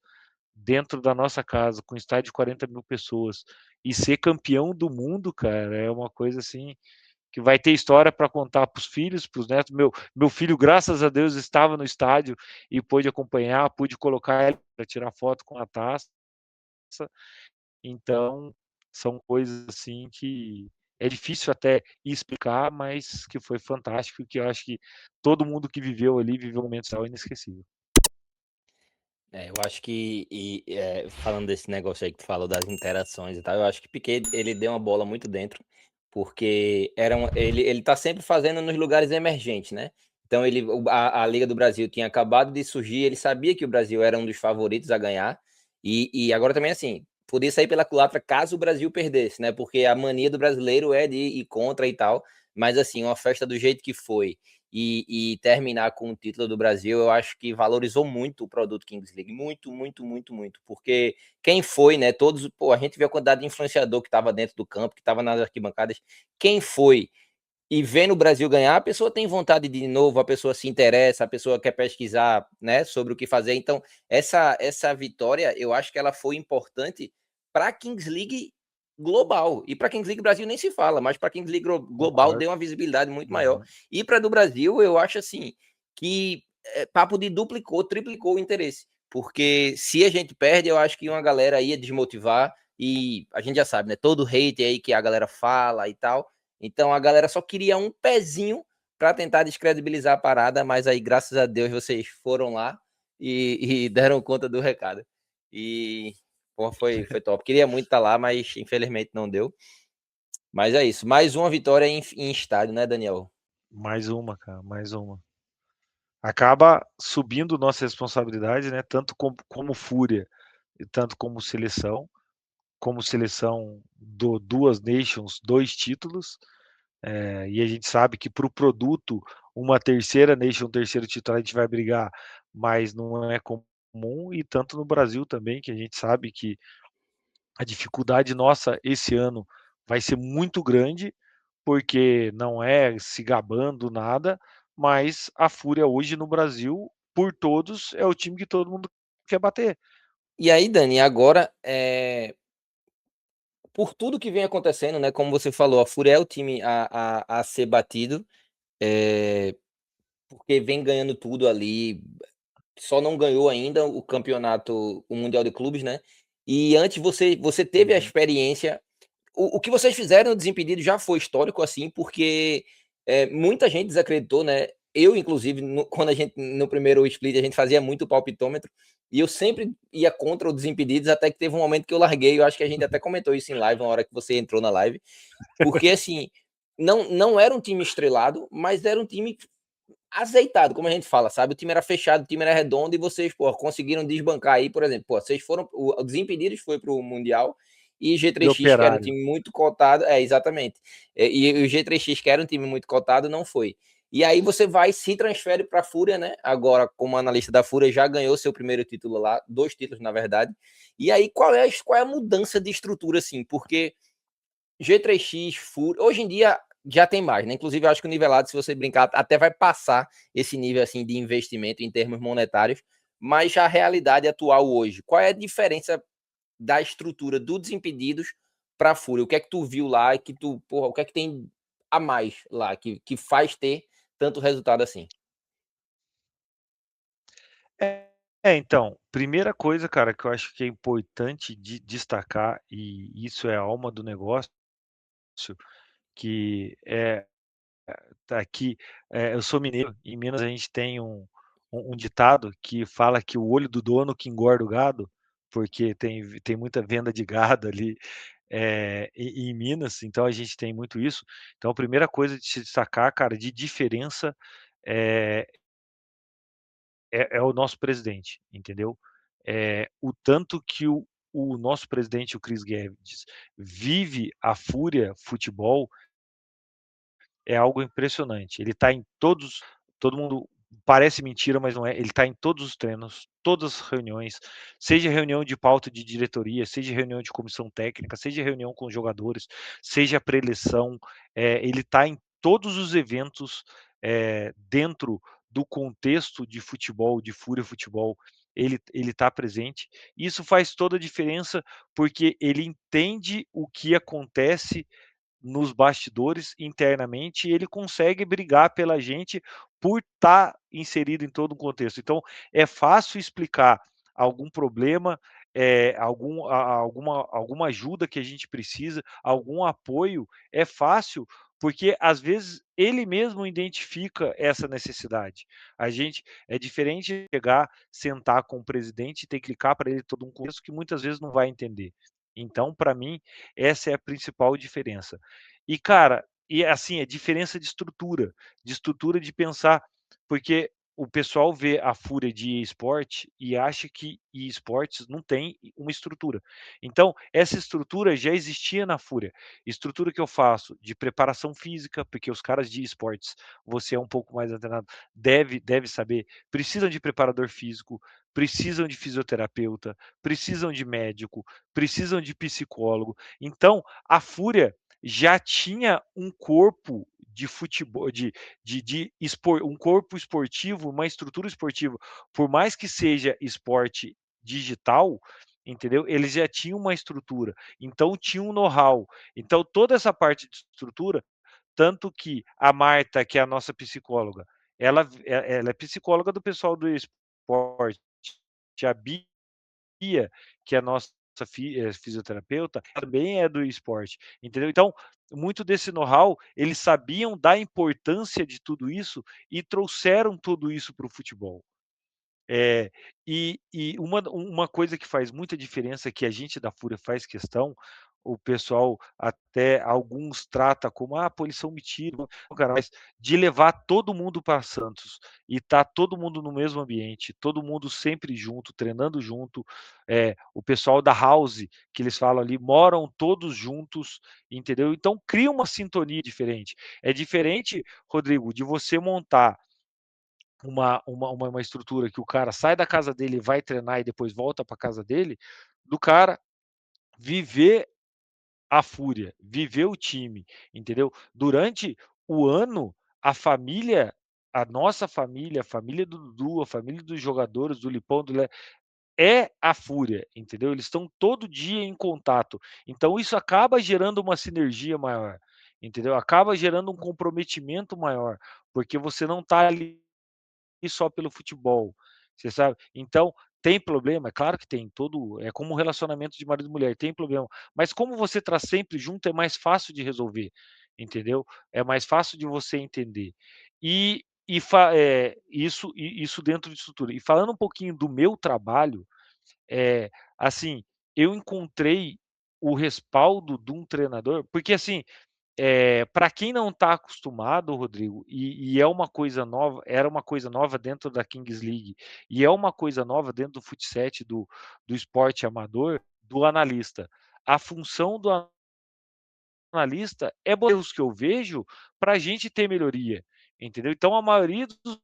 dentro da nossa casa, com um estádio de 40.000 pessoas e ser campeão do mundo, cara, é uma coisa assim que vai ter história para contar para os filhos, para os netos. Meu filho, graças a Deus, estava no estádio e pôde acompanhar, pude colocar ele para tirar foto com a taça. Então, são coisas assim que é difícil até explicar, mas que foi fantástico, que eu acho que todo mundo que viveu ali, viveu um momento inesquecível. Eu acho que, falando desse negócio aí que tu falou das interações e tal, eu acho que Piquet ele deu uma bola muito dentro, porque ele tá sempre fazendo nos lugares emergentes, né? Então a Liga do Brasil tinha acabado de surgir, ele sabia que o Brasil era um dos favoritos a ganhar, e agora também assim, podia sair pela culatra caso o Brasil perdesse, né? Porque a mania do brasileiro é de ir contra e tal, mas assim, uma festa do jeito que foi e terminar com o título do Brasil, eu acho que valorizou muito o produto Kings League, muito, muito, muito, muito, porque quem foi, né, todos, pô, a gente viu a quantidade de influenciador que estava dentro do campo, que estava nas arquibancadas, quem foi e vendo o Brasil ganhar, a pessoa tem vontade de novo, a pessoa se interessa, a pessoa quer pesquisar, né, sobre o que fazer. Então, essa vitória, eu acho que ela foi importante para a Kings League global. E para a Kings League Brasil nem se fala, mas para a Kings League global Concordo. deu uma visibilidade muito maior. Uhum. E para do Brasil, eu acho assim que papo de duplicou, triplicou o interesse. Porque se a gente perde, eu acho que uma galera ia desmotivar e a gente já sabe, né? Todo hate aí que a galera fala e tal. Então a galera só queria um pezinho para tentar descredibilizar a parada, mas aí, graças a Deus, vocês foram lá e deram conta do recado. E pô, foi top. Queria muito estar lá, mas infelizmente não deu. Mas é isso. Mais uma vitória em estádio, né, Daniel? Mais uma, cara, mais uma. Acaba subindo nossa responsabilidade, né? Tanto como Fúria e tanto como seleção do duas Nations, 2 títulos. E a gente sabe que para o produto, uma terceira Nation, um terceiro título, a gente vai brigar, mas não é comum. E tanto no Brasil também, que a gente sabe que a dificuldade nossa esse ano vai ser muito grande, porque não é se gabando nada, mas a Fúria hoje no Brasil, por todos, é o time que todo mundo quer bater. E aí, Dani, agora, por tudo que vem acontecendo, né? Como você falou, a Fúria é o time a ser batido, é, porque vem ganhando tudo ali, só não ganhou ainda o campeonato, o Mundial de Clubes, né? E antes você teve a Uhum. experiência. O que vocês fizeram no Desimpedido já foi histórico, assim, porque muita gente desacreditou, né? Eu, inclusive, quando a gente, no primeiro split, a gente fazia muito palpitômetro, e eu sempre ia contra o Desimpedidos, até que teve um momento que eu larguei, eu acho que a gente até comentou isso em live, na hora que você entrou na live, porque, assim, não era um time estrelado, mas era um time azeitado, como a gente fala, sabe? O time era fechado, o time era redondo e vocês, pô, conseguiram desbancar aí, por exemplo, pô, vocês foram, o Desimpedidos foi pro Mundial e E G3X, que era um Operário. time muito cotado, exatamente. E o G3X, que era um time muito cotado, não foi. E aí você vai se transfere para a Fúria, né? Agora, como analista da Fúria, já ganhou seu primeiro título lá, 2 títulos, na verdade. E aí, qual é a mudança de estrutura, assim? Porque G3X, Fúria. Hoje em dia já tem mais, né? Inclusive, eu acho que o nivelado, se você brincar, até vai passar esse nível assim de investimento em termos monetários. Mas a realidade atual hoje, qual é a diferença da estrutura do Desimpedidos para a Fúria? O que é que tu viu lá e que tu, porra, o que é que tem a mais lá que faz ter tanto resultado assim? É, então, primeira coisa, cara, que eu acho que é importante de destacar, e isso é a alma do negócio, que tá aqui, eu sou mineiro, em Minas a gente tem um ditado que fala que o olho do dono que engorda o gado, porque tem muita venda de gado ali, em Minas, então a gente tem muito isso. Então a primeira coisa de se destacar, cara, de diferença, eh, é o nosso presidente, entendeu? O tanto que o nosso presidente, o Chris Guedes, vive a Fúria Futebol é algo impressionante. Ele está em todos, todo mundo parece mentira, mas não é. Ele está em todos os treinos, todas as reuniões, seja reunião de pauta de diretoria, seja reunião de comissão técnica, seja reunião com os jogadores, seja preleção, ele está em todos os eventos, dentro do contexto de futebol, de Fúria Futebol, ele está presente. Isso faz toda a diferença, porque ele entende o que acontece nos bastidores, internamente, e ele consegue brigar pela gente por estar inserido em todo o contexto. Então, é fácil explicar algum problema, alguma ajuda que a gente precisa, algum apoio, é fácil, porque às vezes ele mesmo identifica essa necessidade. A gente é diferente de chegar, sentar com o presidente e ter que clicar para ele todo um contexto que muitas vezes não vai entender. Então, para mim, essa é a principal diferença. E, cara, assim, é diferença de estrutura de pensar, porque o pessoal vê a Fúria de esporte e acha que esportes não tem uma estrutura. Então, essa estrutura já existia na Fúria. Estrutura que eu faço de preparação física, porque os caras de esportes, você é um pouco mais antenado, deve saber, precisam de preparador físico, precisam de fisioterapeuta, precisam de médico, precisam de psicólogo. Então, a Fúria já tinha um corpo de futebol, um corpo esportivo, uma estrutura esportiva, por mais que seja esporte digital, entendeu? Eles já tinham uma estrutura, então tinha um know-how. Então toda essa parte de estrutura, tanto que a Marta, que é a nossa psicóloga, ela é psicóloga do pessoal do esporte. A Bia, que é a nossa fisioterapeuta, também é do esporte, entendeu? Então, muito desse know-how, eles sabiam da importância de tudo isso e trouxeram tudo isso para o futebol. É, e uma coisa que faz muita diferença, que a gente da Fúria faz questão, o pessoal até alguns trata como: "Ah, pô, eles são metidos", cara, mas de levar todo mundo para Santos e tá todo mundo no mesmo ambiente, todo mundo sempre junto, treinando junto, o pessoal da house, que eles falam ali, moram todos juntos, entendeu? Então cria uma sintonia diferente. É diferente, Rodrigo, de você montar uma estrutura que o cara sai da casa dele, vai treinar e depois volta para casa dele, do cara viver a fúria, viver o time, entendeu? Durante o ano, a família a nossa família, a família do Dudu, a família dos jogadores, do Lipão, do Lé, é a Fúria, entendeu? Eles estão todo dia em contato. Então isso acaba gerando uma sinergia maior, entendeu? Acaba gerando um comprometimento maior, porque você não está ali só pelo futebol, você sabe? Então, tem problema? É claro que tem, todo é como um relacionamento de marido e mulher, tem problema, mas como você está sempre junto, é mais fácil de resolver, entendeu? É mais fácil de você entender. Isso dentro de estrutura. E falando um pouquinho do meu trabalho, assim, eu encontrei o respaldo de um treinador porque, assim, para quem não está acostumado, Rodrigo, e é uma coisa nova, era uma coisa nova dentro da Kings League, e é uma coisa nova dentro do fut7, do esporte amador, do analista. A função do analista é os que eu vejo para a gente ter melhoria, entendeu? Então a maioria dos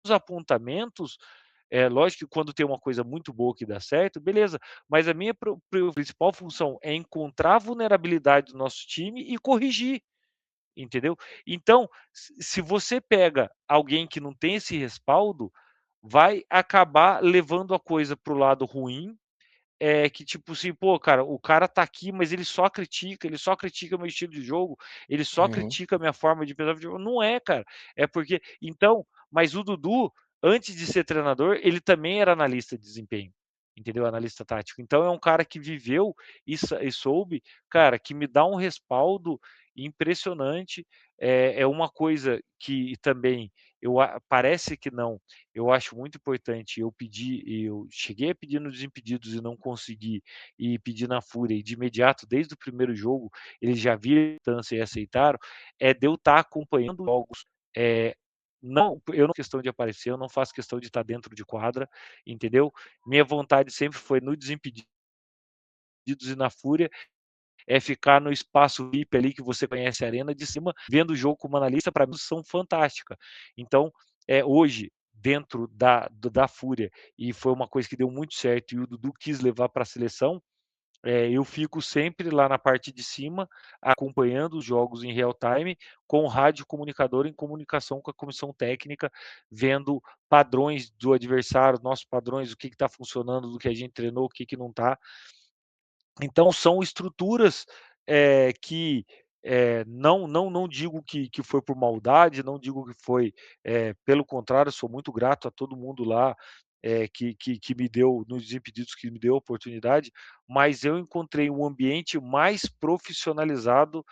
apontamentos, é lógico que quando tem uma coisa muito boa que dá certo, beleza, mas a minha principal função é encontrar a vulnerabilidade do nosso time e corrigir. Entendeu? Então, se você pega alguém que não tem esse respaldo, vai acabar levando a coisa para o lado ruim, que tipo assim, pô, cara, o cara tá aqui, mas ele só critica meu estilo de jogo, ele só Uhum. critica a minha forma de pensar futebol. Não é, cara. É porque então, mas o Dudu, antes de ser treinador, ele também era analista de desempenho, entendeu? Analista tático. Então é um cara que viveu e soube, cara, que me dá um respaldo impressionante. É uma coisa que também parece que não, eu acho muito importante. Eu cheguei a pedir nos Desimpedidos e não consegui, e pedi na Fúria, e de imediato, desde o primeiro jogo, eles já viram a importância e aceitaram, de eu estar acompanhando jogos, não, eu não faço questão de aparecer, eu não faço questão de estar dentro de quadra, entendeu? Minha vontade sempre foi no Desimpedidos e na Fúria, ficar no espaço VIP ali, que você conhece a arena de cima, vendo o jogo como analista, para mim são fantástica. Então, hoje, dentro da Fúria, e foi uma coisa que deu muito certo, e o Dudu quis levar para a seleção, eu fico sempre lá na parte de cima, acompanhando os jogos em real time, com o rádio comunicador em comunicação com a comissão técnica, vendo padrões do adversário, nossos padrões, o que está funcionando, do que a gente treinou, o que não está. Então são estruturas, que, não digo que foi por maldade, não digo que foi, pelo contrário, sou muito grato a todo mundo lá, que me deu nos Desimpedidos, que me deu a oportunidade, mas eu encontrei um ambiente mais profissionalizado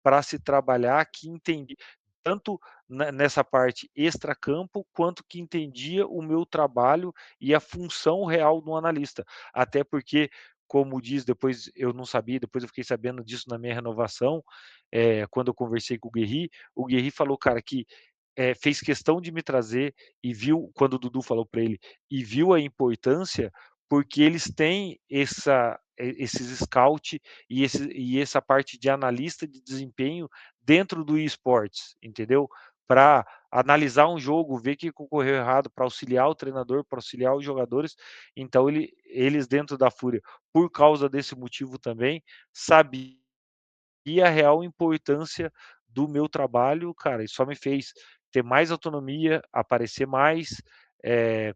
para se trabalhar, que entendi tanto nessa parte extracampo, quanto que entendia o meu trabalho e a função real do analista. Até porque, como diz, depois eu não sabia, depois eu fiquei sabendo disso na minha renovação, quando eu conversei com o Guerri falou, cara, que fez questão de me trazer e viu, quando o Dudu falou para ele, e viu a importância, porque eles têm esses scout e essa parte de analista de desempenho dentro do esportes, entendeu? Para analisar um jogo, ver o que ocorreu errado, para auxiliar o treinador, para auxiliar os jogadores. Então eles dentro da Fúria, por causa desse motivo também, sabiam a real importância do meu trabalho, cara, e só me fez ter mais autonomia, aparecer mais, eh,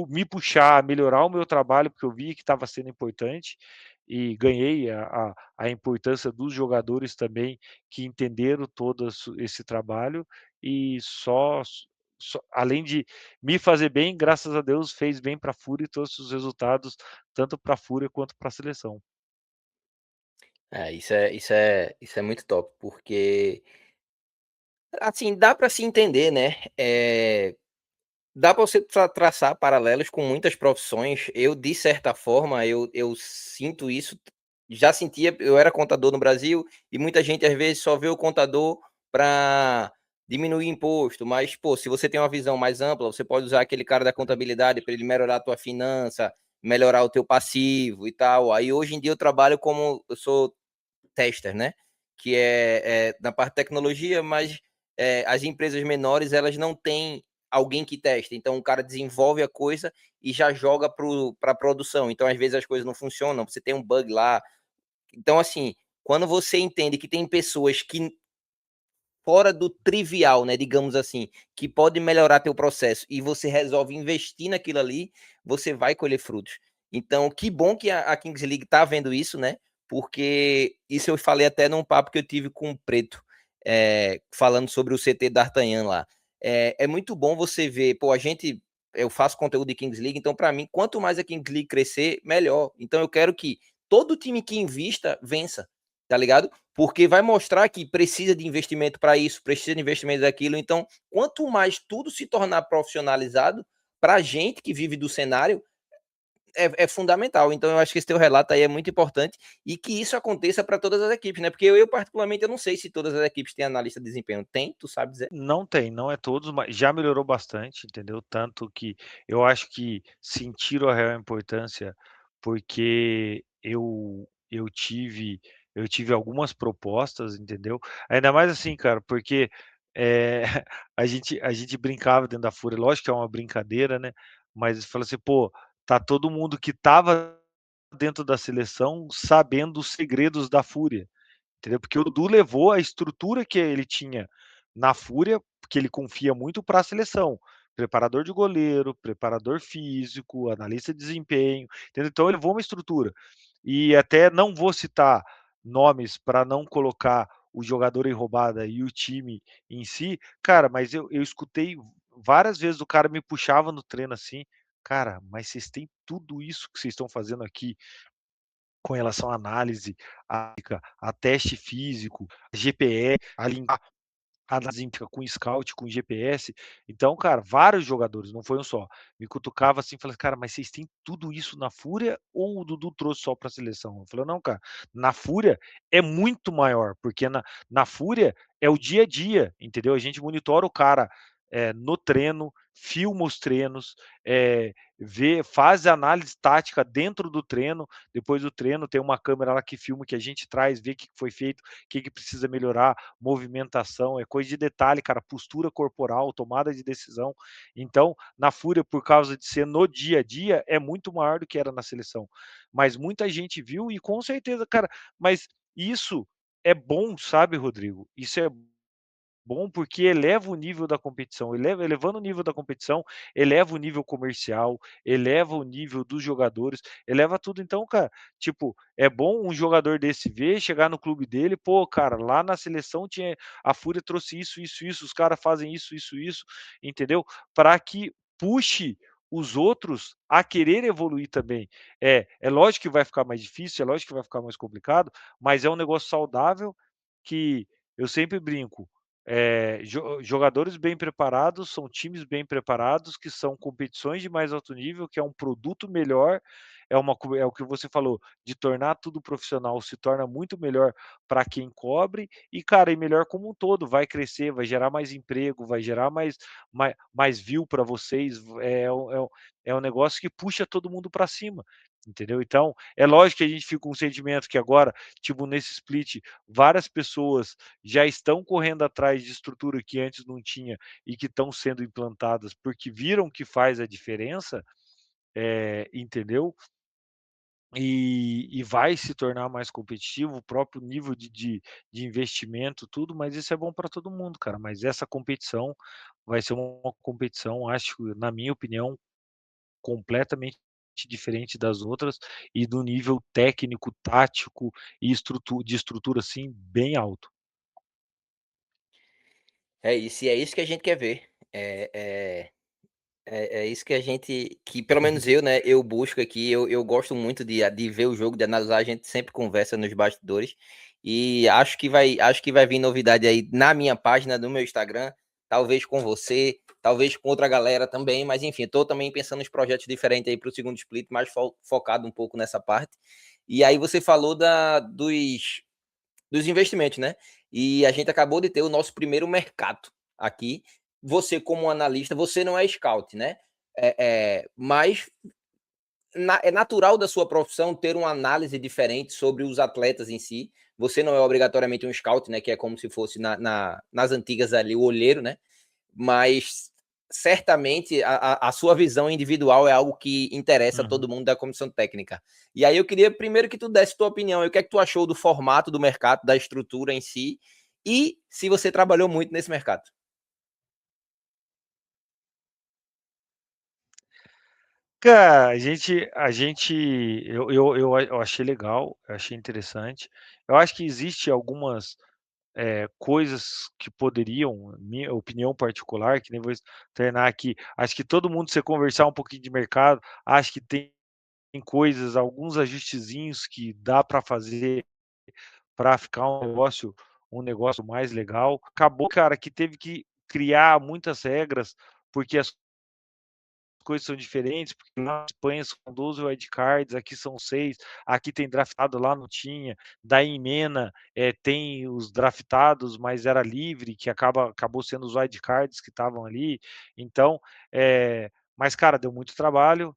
me puxar a melhorar o meu trabalho, porque eu vi que estava sendo importante, e ganhei a importância dos jogadores também, que entenderam todo esse trabalho, e além de me fazer bem, graças a Deus, fez bem para a Fúria e trouxe os resultados, tanto para a Fúria quanto para a seleção. Isso é muito top, porque, assim, dá para se entender, né, dá para você traçar paralelos com muitas profissões. Eu, de certa forma, eu sinto isso, já sentia. Eu era contador no Brasil e muita gente às vezes só vê o contador para diminuir imposto, mas, pô, se você tem uma visão mais ampla, você pode usar aquele cara da contabilidade para ele melhorar a tua finança, melhorar o teu passivo e tal. Aí hoje em dia eu trabalho como eu sou tester, né? Que é na parte de tecnologia, mas as empresas menores elas não têm alguém que testa. Então o cara desenvolve a coisa e já joga para a produção. Então às vezes as coisas não funcionam, você tem um bug lá. Então assim, quando você entende que tem pessoas que fora do trivial, né, digamos assim, que pode melhorar teu processo e você resolve investir naquilo ali, você vai colher frutos. Então, que bom que a Kings League tá vendo isso, né? Porque isso eu falei até num papo que eu tive com o Preto, falando sobre o CT D'Artagnan lá. É muito bom você ver, pô, eu faço conteúdo de Kings League, então para mim, quanto mais a Kings League crescer, melhor. Então eu quero que todo time que invista vença, tá ligado? Porque vai mostrar que precisa de investimento para isso, precisa de investimento daquilo. Então, quanto mais tudo se tornar profissionalizado, para a gente que vive do cenário, é fundamental. Então, eu acho que esse teu relato aí é muito importante e que isso aconteça para todas as equipes, né? Porque particularmente, eu não sei se todas as equipes têm analista de desempenho. Tem, tu sabe dizer? Não tem, não é todos, mas já melhorou bastante, entendeu? Tanto que eu acho que sentiram a real importância, porque eu tive algumas propostas, entendeu? Ainda mais assim, cara, porque, a gente brincava dentro da Fúria, lógico que é uma brincadeira, né, mas fala assim: "Pô, tá todo mundo que estava dentro da seleção sabendo os segredos da Fúria". Entendeu? Porque o Dudu levou a estrutura que ele tinha na Fúria, porque ele confia muito para a seleção. Preparador de goleiro, preparador físico, analista de desempenho, entendeu? Então ele levou uma estrutura. E até não vou citar nomes para não colocar o jogador em roubada e o time em si, cara, mas eu escutei várias vezes o cara me puxava no treino assim, cara, mas vocês têm tudo isso que vocês estão fazendo aqui com relação à análise, a teste físico, GPS, a análise com scout, com GPS. Então, cara, vários jogadores, não foi um só, me cutucava assim, falava: "Cara, mas vocês têm tudo isso na Fúria ou o Dudu trouxe só para a seleção?" Eu falei: "Não, cara, na Fúria é muito maior, porque na Fúria é o dia a dia, entendeu? A gente monitora o cara, no treino, filma os treinos, faz análise tática dentro do treino, depois do treino tem uma câmera lá que filma, que a gente traz, vê o que foi feito, o que precisa melhorar, movimentação, é coisa de detalhe, cara, postura corporal, tomada de decisão. Então, na Fúria, por causa de ser no dia a dia, é muito maior do que era na seleção. Mas muita gente viu e com certeza, cara, mas isso é bom, sabe, Rodrigo? Isso é bom porque eleva o nível da competição, elevando o nível da competição, eleva o nível comercial, eleva o nível dos jogadores, eleva tudo. Então, cara, tipo, é bom um jogador desse ver, chegar no clube dele, pô, cara, lá na seleção tinha a Fúria trouxe isso, isso, isso, os caras fazem isso, isso, isso, entendeu? Para que puxe os outros a querer evoluir também. É lógico que vai ficar mais difícil, é lógico que vai ficar mais complicado, mas é um negócio saudável que eu sempre brinco, jogadores bem preparados, são times bem preparados, que são competições de mais alto nível, que é um produto melhor, é o que você falou, de tornar tudo profissional, se torna muito melhor para quem cobre e, cara, e melhor como um todo, vai crescer, vai gerar mais emprego, vai gerar mais view para vocês, é um negócio que puxa todo mundo para cima, entendeu? Então, é lógico que a gente fica com um sentimento que agora, tipo, nesse split, várias pessoas já estão correndo atrás de estrutura que antes não tinha e que estão sendo implantadas porque viram que faz a diferença, entendeu? E vai se tornar mais competitivo, o próprio nível de investimento, tudo, mas isso é bom para todo mundo, cara. Mas essa competição vai ser uma competição, acho, na minha opinião, completamente diferente das outras e do nível técnico, tático e de estrutura, assim, bem alto. É isso, e é isso que a gente quer ver. É isso que a gente, que pelo menos eu, né, eu busco aqui, eu gosto muito de ver o jogo, de analisar, a gente sempre conversa nos bastidores, e acho que vai vir novidade aí na minha página, no meu Instagram, talvez com você, talvez com outra galera também, mas enfim, eu tô também pensando nos projetos diferentes aí para o segundo split, mais focado um pouco nessa parte. E aí você falou dos investimentos, né? E a gente acabou de ter o nosso primeiro mercado aqui. Você, como analista, você não é scout, né? Mas é natural da sua profissão ter uma análise diferente sobre os atletas em si. Você não é obrigatoriamente um scout, né? Que é como se fosse nas antigas ali o olheiro, né? Mas certamente a sua visão individual é algo que interessa a Uhum. todo mundo da comissão técnica. E aí eu queria primeiro que tu desse tua opinião, o que é que tu achou do formato do mercado, da estrutura em si, e se você trabalhou muito nesse mercado. Cara, eu achei legal, eu achei interessante. Eu acho que existe algumas coisas que poderiam, minha opinião particular, que nem vou treinar aqui, acho que todo mundo, se conversar um pouquinho de mercado, acho que tem coisas, alguns ajustezinhos que dá para fazer para ficar um negócio mais legal. Acabou, cara, que teve que criar muitas regras, porque as coisas são diferentes, porque lá na Espanha são 12 wildcards, aqui são 6, aqui tem draftado, lá não tinha. Daí em Mena tem os draftados, mas era livre, que acabou sendo os wildcards que estavam ali. Então, mas cara, deu muito trabalho,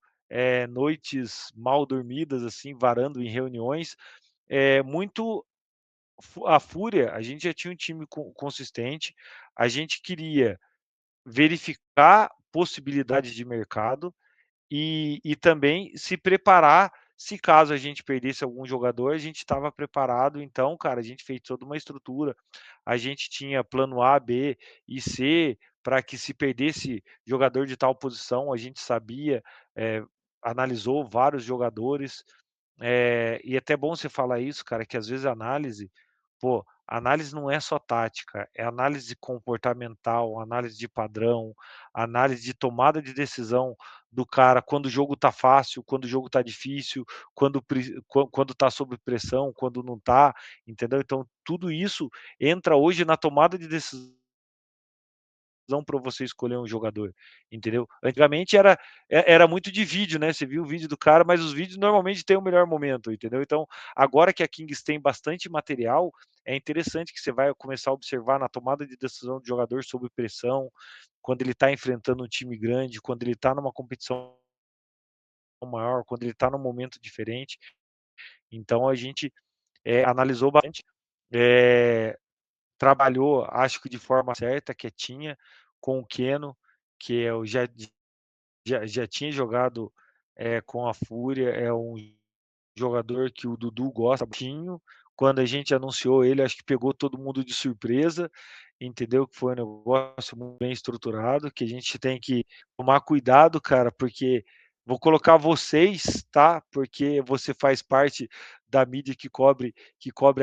noites mal dormidas, assim, varando em reuniões. Muito a Fúria, a gente já tinha um time consistente, a gente queria verificar possibilidades de mercado e também se preparar, se caso a gente perdesse algum jogador, a gente estava preparado. Então, cara, a gente fez toda uma estrutura, a gente tinha plano A, B e C, para que se perdesse jogador de tal posição, a gente sabia, analisou vários jogadores, e é até bom você falar isso, cara, que às vezes a análise, pô, análise não é só tática, é análise comportamental, análise de padrão, análise de tomada de decisão do cara quando o jogo tá fácil, quando o jogo tá difícil, quando tá sob pressão, quando não tá, entendeu? Então tudo isso entra hoje na tomada de decisão para você escolher um jogador, entendeu? Antigamente era muito de vídeo, né, você viu o vídeo do cara, mas os vídeos normalmente têm o melhor momento, entendeu? Então, agora que a Kings tem bastante material, é interessante que você vai começar a observar na tomada de decisão do jogador sob pressão, quando ele está enfrentando um time grande, quando ele está numa competição maior, quando ele está num momento diferente. Então a gente, analisou bastante, eh trabalhou, acho que de forma certa, quietinha, com o Keno, que eu já tinha jogado, com a Fúria, é um jogador que o Dudu gosta tinho. Quando a gente anunciou ele, acho que pegou todo mundo de surpresa, entendeu, que foi um negócio muito bem estruturado, que a gente tem que tomar cuidado, cara, porque vou colocar vocês, tá, porque você faz parte da mídia que cobre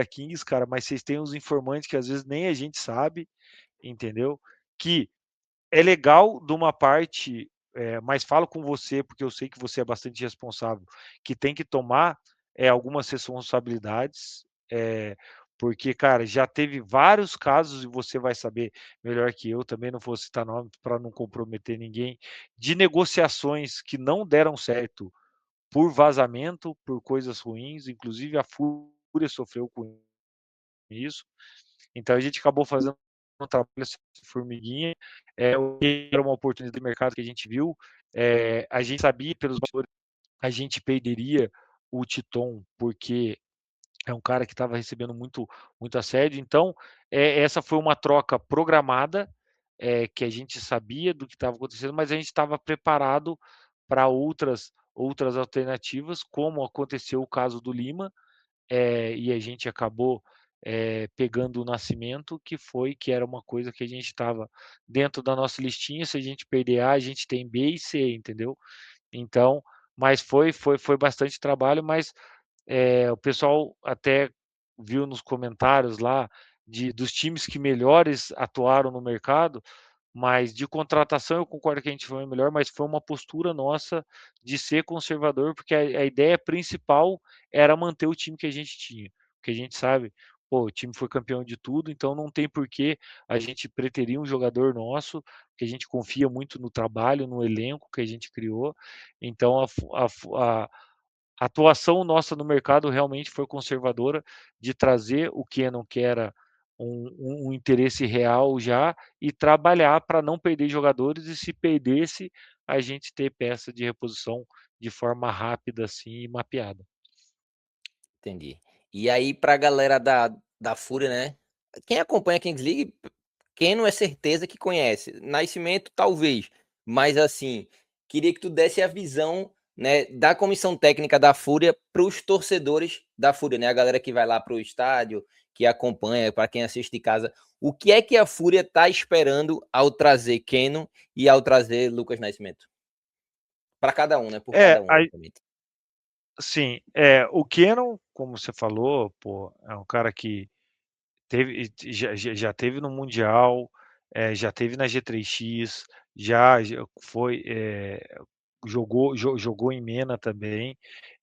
a Kings, cara, mas vocês têm uns informantes que às vezes nem a gente sabe, entendeu, que é legal de uma parte, mas falo com você, porque eu sei que você é bastante responsável, que tem que tomar, algumas responsabilidades, porque, cara, já teve vários casos, e você vai saber melhor que eu, também não vou citar nome para não comprometer ninguém, de negociações que não deram certo por vazamento, por coisas ruins, inclusive a Fúria sofreu com isso. Então a gente acabou fazendo um trabalho assim, formiguinha, o que era uma oportunidade de mercado que a gente viu, a gente sabia pelos bastidores, a gente perderia o Titon, porque é um cara que estava recebendo muito assédio, então, essa foi uma troca programada, que a gente sabia do que estava acontecendo, mas a gente estava preparado para outras alternativas, como aconteceu o caso do Lima, e a gente acabou, pegando o Nascimento, que era uma coisa que a gente estava dentro da nossa listinha, se a gente perder A, a gente tem B e C, entendeu. Então, mas foi bastante trabalho, mas, o pessoal até viu nos comentários lá dos times que melhores atuaram no mercado, mas de contratação eu concordo que a gente foi o melhor, mas foi uma postura nossa de ser conservador, porque a ideia principal era manter o time que a gente tinha, porque a gente sabe, pô, o time foi campeão de tudo, então não tem porquê a gente preterir um jogador nosso, que a gente confia muito no trabalho, no elenco que a gente criou, então a atuação nossa no mercado realmente foi conservadora, de trazer o Kenon, que era um interesse real já, e trabalhar para não perder jogadores, e se perdesse, a gente ter peça de reposição de forma rápida, assim, e mapeada. Entendi. E aí, pra galera da Fúria, né? Quem acompanha a Kings League, quem não é certeza que conhece. Nascimento, talvez. Mas assim, queria que tu desse a visão né, da comissão técnica da Fúria para os torcedores da Fúria, né? A galera que vai lá para o estádio, que acompanha, para quem assiste de casa. O que é que a Fúria está esperando ao trazer Keno e ao trazer Lucas Nascimento? Para cada um, né? Por É, cada um, obviamente. sim, o Kenon, como você falou, pô, é um cara que já teve no Mundial, já teve na G3X, já foi, jogou em MENA também,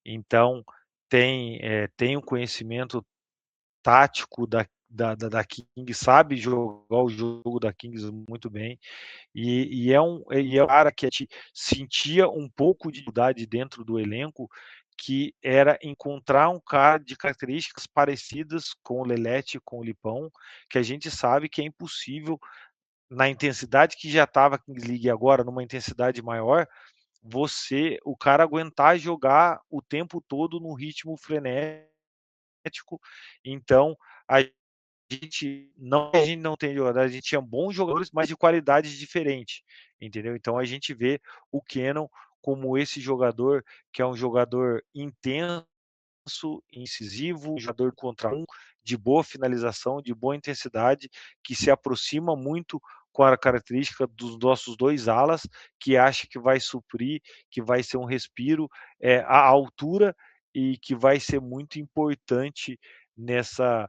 então tem um conhecimento tático da Kings, sabe jogar o jogo da Kings muito bem, e é um cara que a gente sentia um pouco de dificuldade dentro do elenco, que era encontrar um cara de características parecidas com o Lelete, com o Lipão, que a gente sabe que é impossível na intensidade que já estava a Kings League agora, numa intensidade maior, o cara aguentar jogar o tempo todo num ritmo frenético. Então, a gente não tem jogadores, a gente tinha bons jogadores, mas de qualidades diferentes, entendeu? Então a gente vê o Kenon como esse jogador que é um jogador intenso, incisivo, um jogador contra um, de boa finalização, de boa intensidade, que se aproxima muito com a característica dos nossos dois alas, que acha que vai suprir, que vai ser um respiro à altura e que vai ser muito importante nessa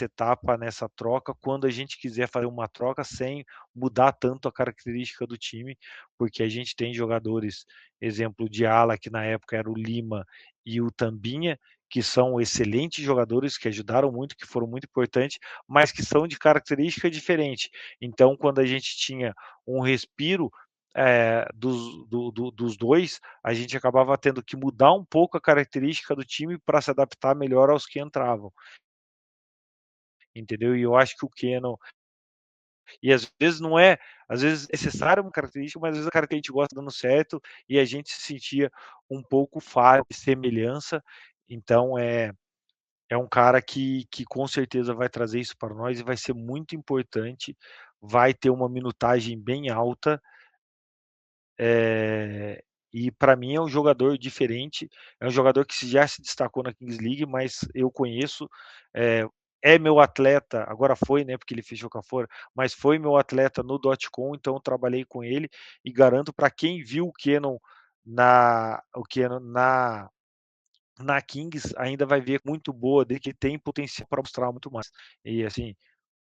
etapa, nessa troca, quando a gente quiser fazer uma troca sem mudar tanto a característica do time, porque a gente tem jogadores, exemplo de ala, que na época era o Lima e o Tambinha, que são excelentes jogadores, que ajudaram muito, que foram muito importantes, mas que são de característica diferente. Então, quando a gente tinha um respiro dos dois, a gente acabava tendo que mudar um pouco a característica do time para se adaptar melhor aos que entravam, entendeu? E eu acho que o Keno, e às vezes não é, às vezes é necessário uma característica, mas às vezes a cara que a gente gosta dando certo e a gente se sentia um pouco falha, semelhança. Então é um cara que com certeza vai trazer isso para nós e vai ser muito importante, vai ter uma minutagem bem alta, eh, e para mim é um jogador diferente, é um jogador que já se destacou na Kings League, mas eu conheço, eh, é meu atleta, agora foi, né, porque ele fechou com a Fora, mas foi meu atleta no .com, então eu trabalhei com ele e garanto para quem viu o Kenon na Kings, ainda vai ver muito boa dele, que tem potencial para mostrar muito mais. E assim,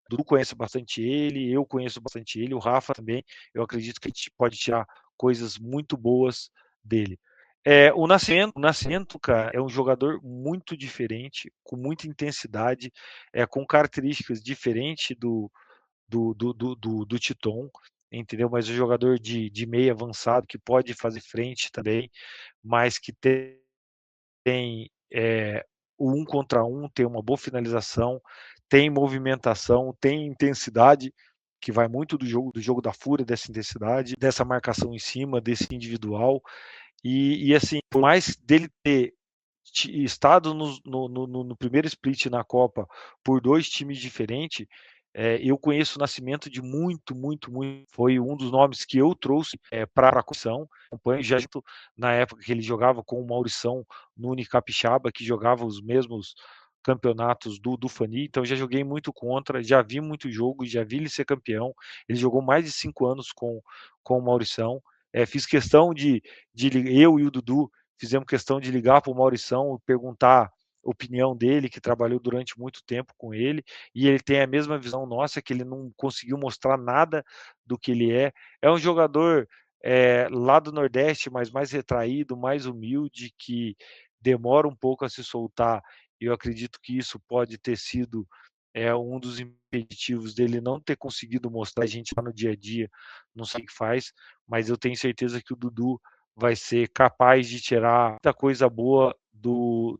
Dudu conhece bastante ele, eu conheço bastante ele, o Rafa também. Eu acredito que a gente pode tirar coisas muito boas dele. O Nascimento, cara, é um jogador muito diferente, com muita intensidade, com características diferentes do Titon, entendeu? Mas um jogador de meio avançado que pode fazer frente também, mas que tem o um contra um, tem uma boa finalização, tem movimentação, tem intensidade, que vai muito do jogo da Fúria, dessa intensidade, dessa marcação em cima, desse individual. E assim, por mais dele ter estado no primeiro split na Copa por dois times diferentes, eu conheço o Nascimento de muito, muito, muito. Foi um dos nomes que eu trouxe para a comissão. Acompanho já na época que ele jogava com o Maurição no Unicapixaba, que jogava os mesmos campeonatos do Fani, então já joguei muito contra, já vi muito jogo, já vi ele ser campeão. Ele jogou mais de 5 anos com o Maurição. Fiz questão eu e o Dudu fizemos questão de ligar para o Maurição, perguntar a opinião dele, que trabalhou durante muito tempo com ele, e ele tem a mesma visão nossa, que ele não conseguiu mostrar nada do que ele é. É um jogador lá do Nordeste, mas mais retraído, mais humilde, que demora um pouco a se soltar. Eu acredito que isso pode ter sido um dos impeditivos dele não ter conseguido mostrar a gente lá no dia a dia, não sei o que faz, mas eu tenho certeza que o Dudu vai ser capaz de tirar muita coisa boa do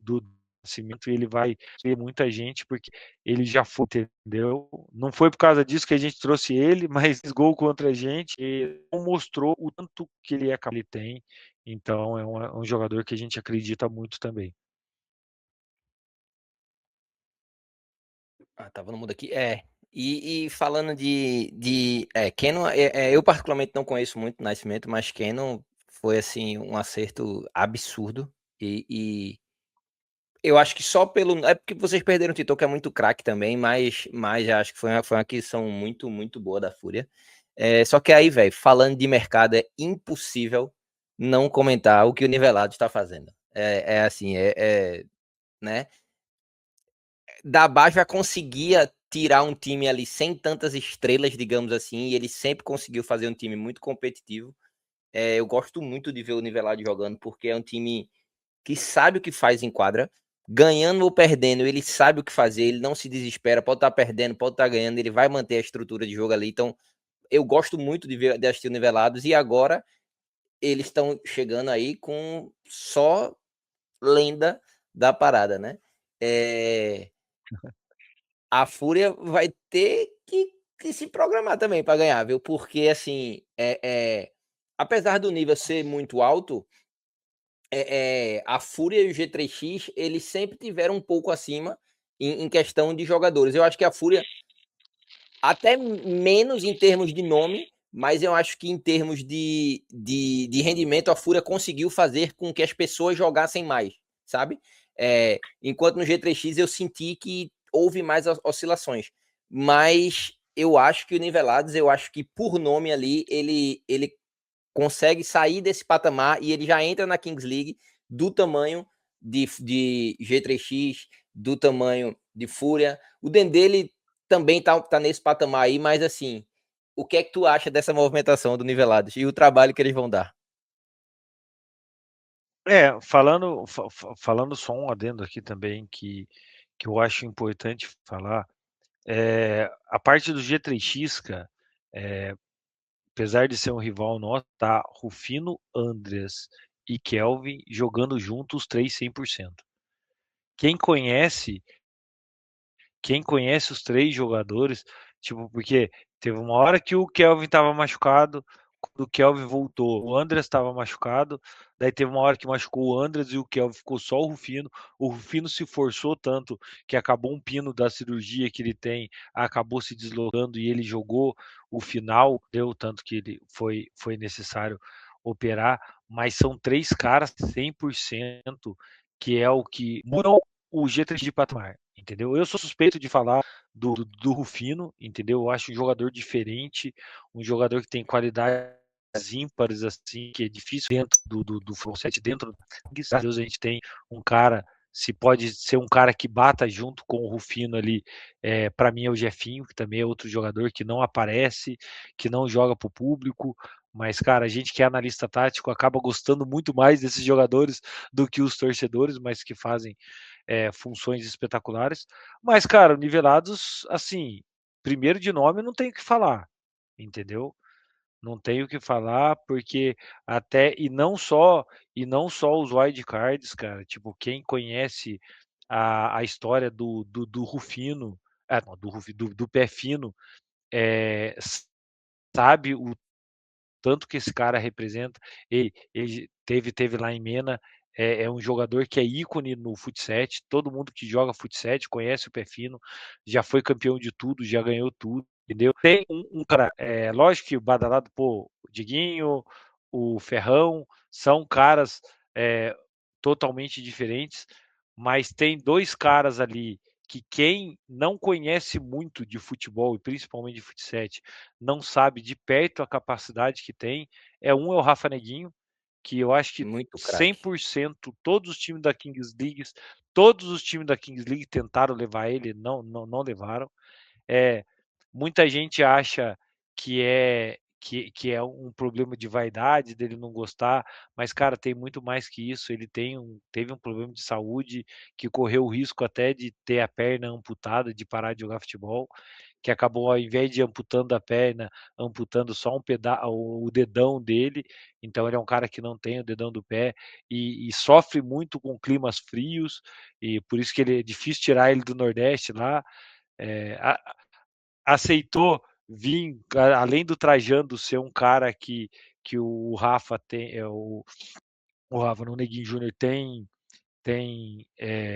Nascimento e ele vai ter muita gente, porque ele já foi, entendeu? Não foi por causa disso que a gente trouxe ele, mas gol contra a gente e não mostrou o tanto que ele ele tem. Então é um jogador que a gente acredita muito também. Ah, tava no mudo aqui. E falando de Keno, eu particularmente não conheço muito Nascimento, mas Keno foi assim um acerto absurdo e eu acho que só pelo é porque vocês perderam o Tito, que é muito craque também, mas acho que foi uma aquisição muito, muito boa da Fúria. Só que aí, velho, falando de mercado, é impossível não comentar o que o Nivelado está fazendo. Assim, né? Da Baixa já conseguia tirar um time ali sem tantas estrelas, digamos assim, e ele sempre conseguiu fazer um time muito competitivo. Eu gosto muito de ver o Nivelado jogando, porque é um time que sabe o que faz em quadra, ganhando ou perdendo, ele sabe o que fazer, ele não se desespera, pode estar perdendo, pode estar ganhando, ele vai manter a estrutura de jogo ali. Então, eu gosto muito de assistir o Nivelados, e agora eles estão chegando aí com só lenda da parada, né? A Fúria vai ter que se programar também para ganhar, viu? Porque, assim, apesar do nível ser muito alto, a Fúria e o G3X, eles sempre tiveram um pouco acima em questão de jogadores. Eu acho que a Fúria, até menos em termos de nome, mas eu acho que em termos de rendimento, a Fúria conseguiu fazer com que as pessoas jogassem mais, sabe? Enquanto no G3X eu senti que houve mais oscilações. Mas eu acho que o Nivelados, eu acho que por nome ali, ele consegue sair desse patamar e ele já entra na Kings League do tamanho de G3X, do tamanho de Fúria. O Dendele também tá nesse patamar aí, mas assim, o que é que tu acha dessa movimentação do Nivelados e o trabalho que eles vão dar? Falando só um adendo aqui também que eu acho importante falar, a parte do G3X, cara, apesar de ser um rival nosso, tá Rufino, Andreas e Kelvin jogando juntos, os três 100%. Quem conhece quem conhece os 3 jogadores, tipo, porque teve uma hora que o Kelvin estava machucado, quando o Kelvin voltou, o Andreas estava machucado, daí teve uma hora que machucou o Andreas e o Kelvin ficou só o Rufino se forçou tanto que acabou um pino da cirurgia que ele tem, acabou se deslocando e ele jogou o final, deu tanto que ele foi necessário operar, mas são 3 caras 100% que é o que mudam o G3 de patamar, entendeu? Eu sou suspeito de falar do Rufino, entendeu? Eu acho um jogador diferente, um jogador que tem qualidades ímpares, assim, que é difícil dentro do Full 7, dentro, graças a Deus a gente tem um cara, se pode ser um cara que bata junto com o Rufino ali, para mim é o Jefinho, que também é outro jogador que não aparece, que não joga para o público, mas, cara, a gente que é analista tático acaba gostando muito mais desses jogadores do que os torcedores, mas que fazem funções espetaculares. Mas, cara, Nivelados, assim, primeiro de nome não tenho o que falar, entendeu? Não tenho o que falar, porque até e não só os wildcards, cara, tipo, quem conhece a história do Rufino, não, do Pé Fino, é, sabe o tanto que esse cara representa. Ele teve lá em Mena, é um jogador que é ícone no futsal. Todo mundo que joga futsal conhece o Pé Fino, já foi campeão de tudo, já ganhou tudo, entendeu? Tem um cara, lógico que o badalado, pô, o Diguinho, o Ferrão, são caras é, totalmente diferentes, mas tem dois caras ali que quem não conhece muito de futebol, e principalmente de futsal, não sabe de perto a capacidade que tem. É o Rafa Neguinho, que eu acho que Muito craque. 100% todos os times da Kings League, todos os times da Kings League tentaram levar ele, não levaram. É, muita gente acha que é um problema de vaidade dele não gostar, mas cara, tem muito mais que isso. Ele teve um problema de saúde que correu o risco até de ter a perna amputada, de parar de jogar futebol, que acabou ao invés de amputando a perna, amputando só um pedaço, o dedão dele. Então ele é um cara que não tem o dedão do pé e sofre muito com climas frios e por isso que ele é difícil tirar ele do Nordeste lá. É, aceitou vir, além do Trajando ser um cara que o Rafa tem, o Rafa, no Neguinho Júnior tem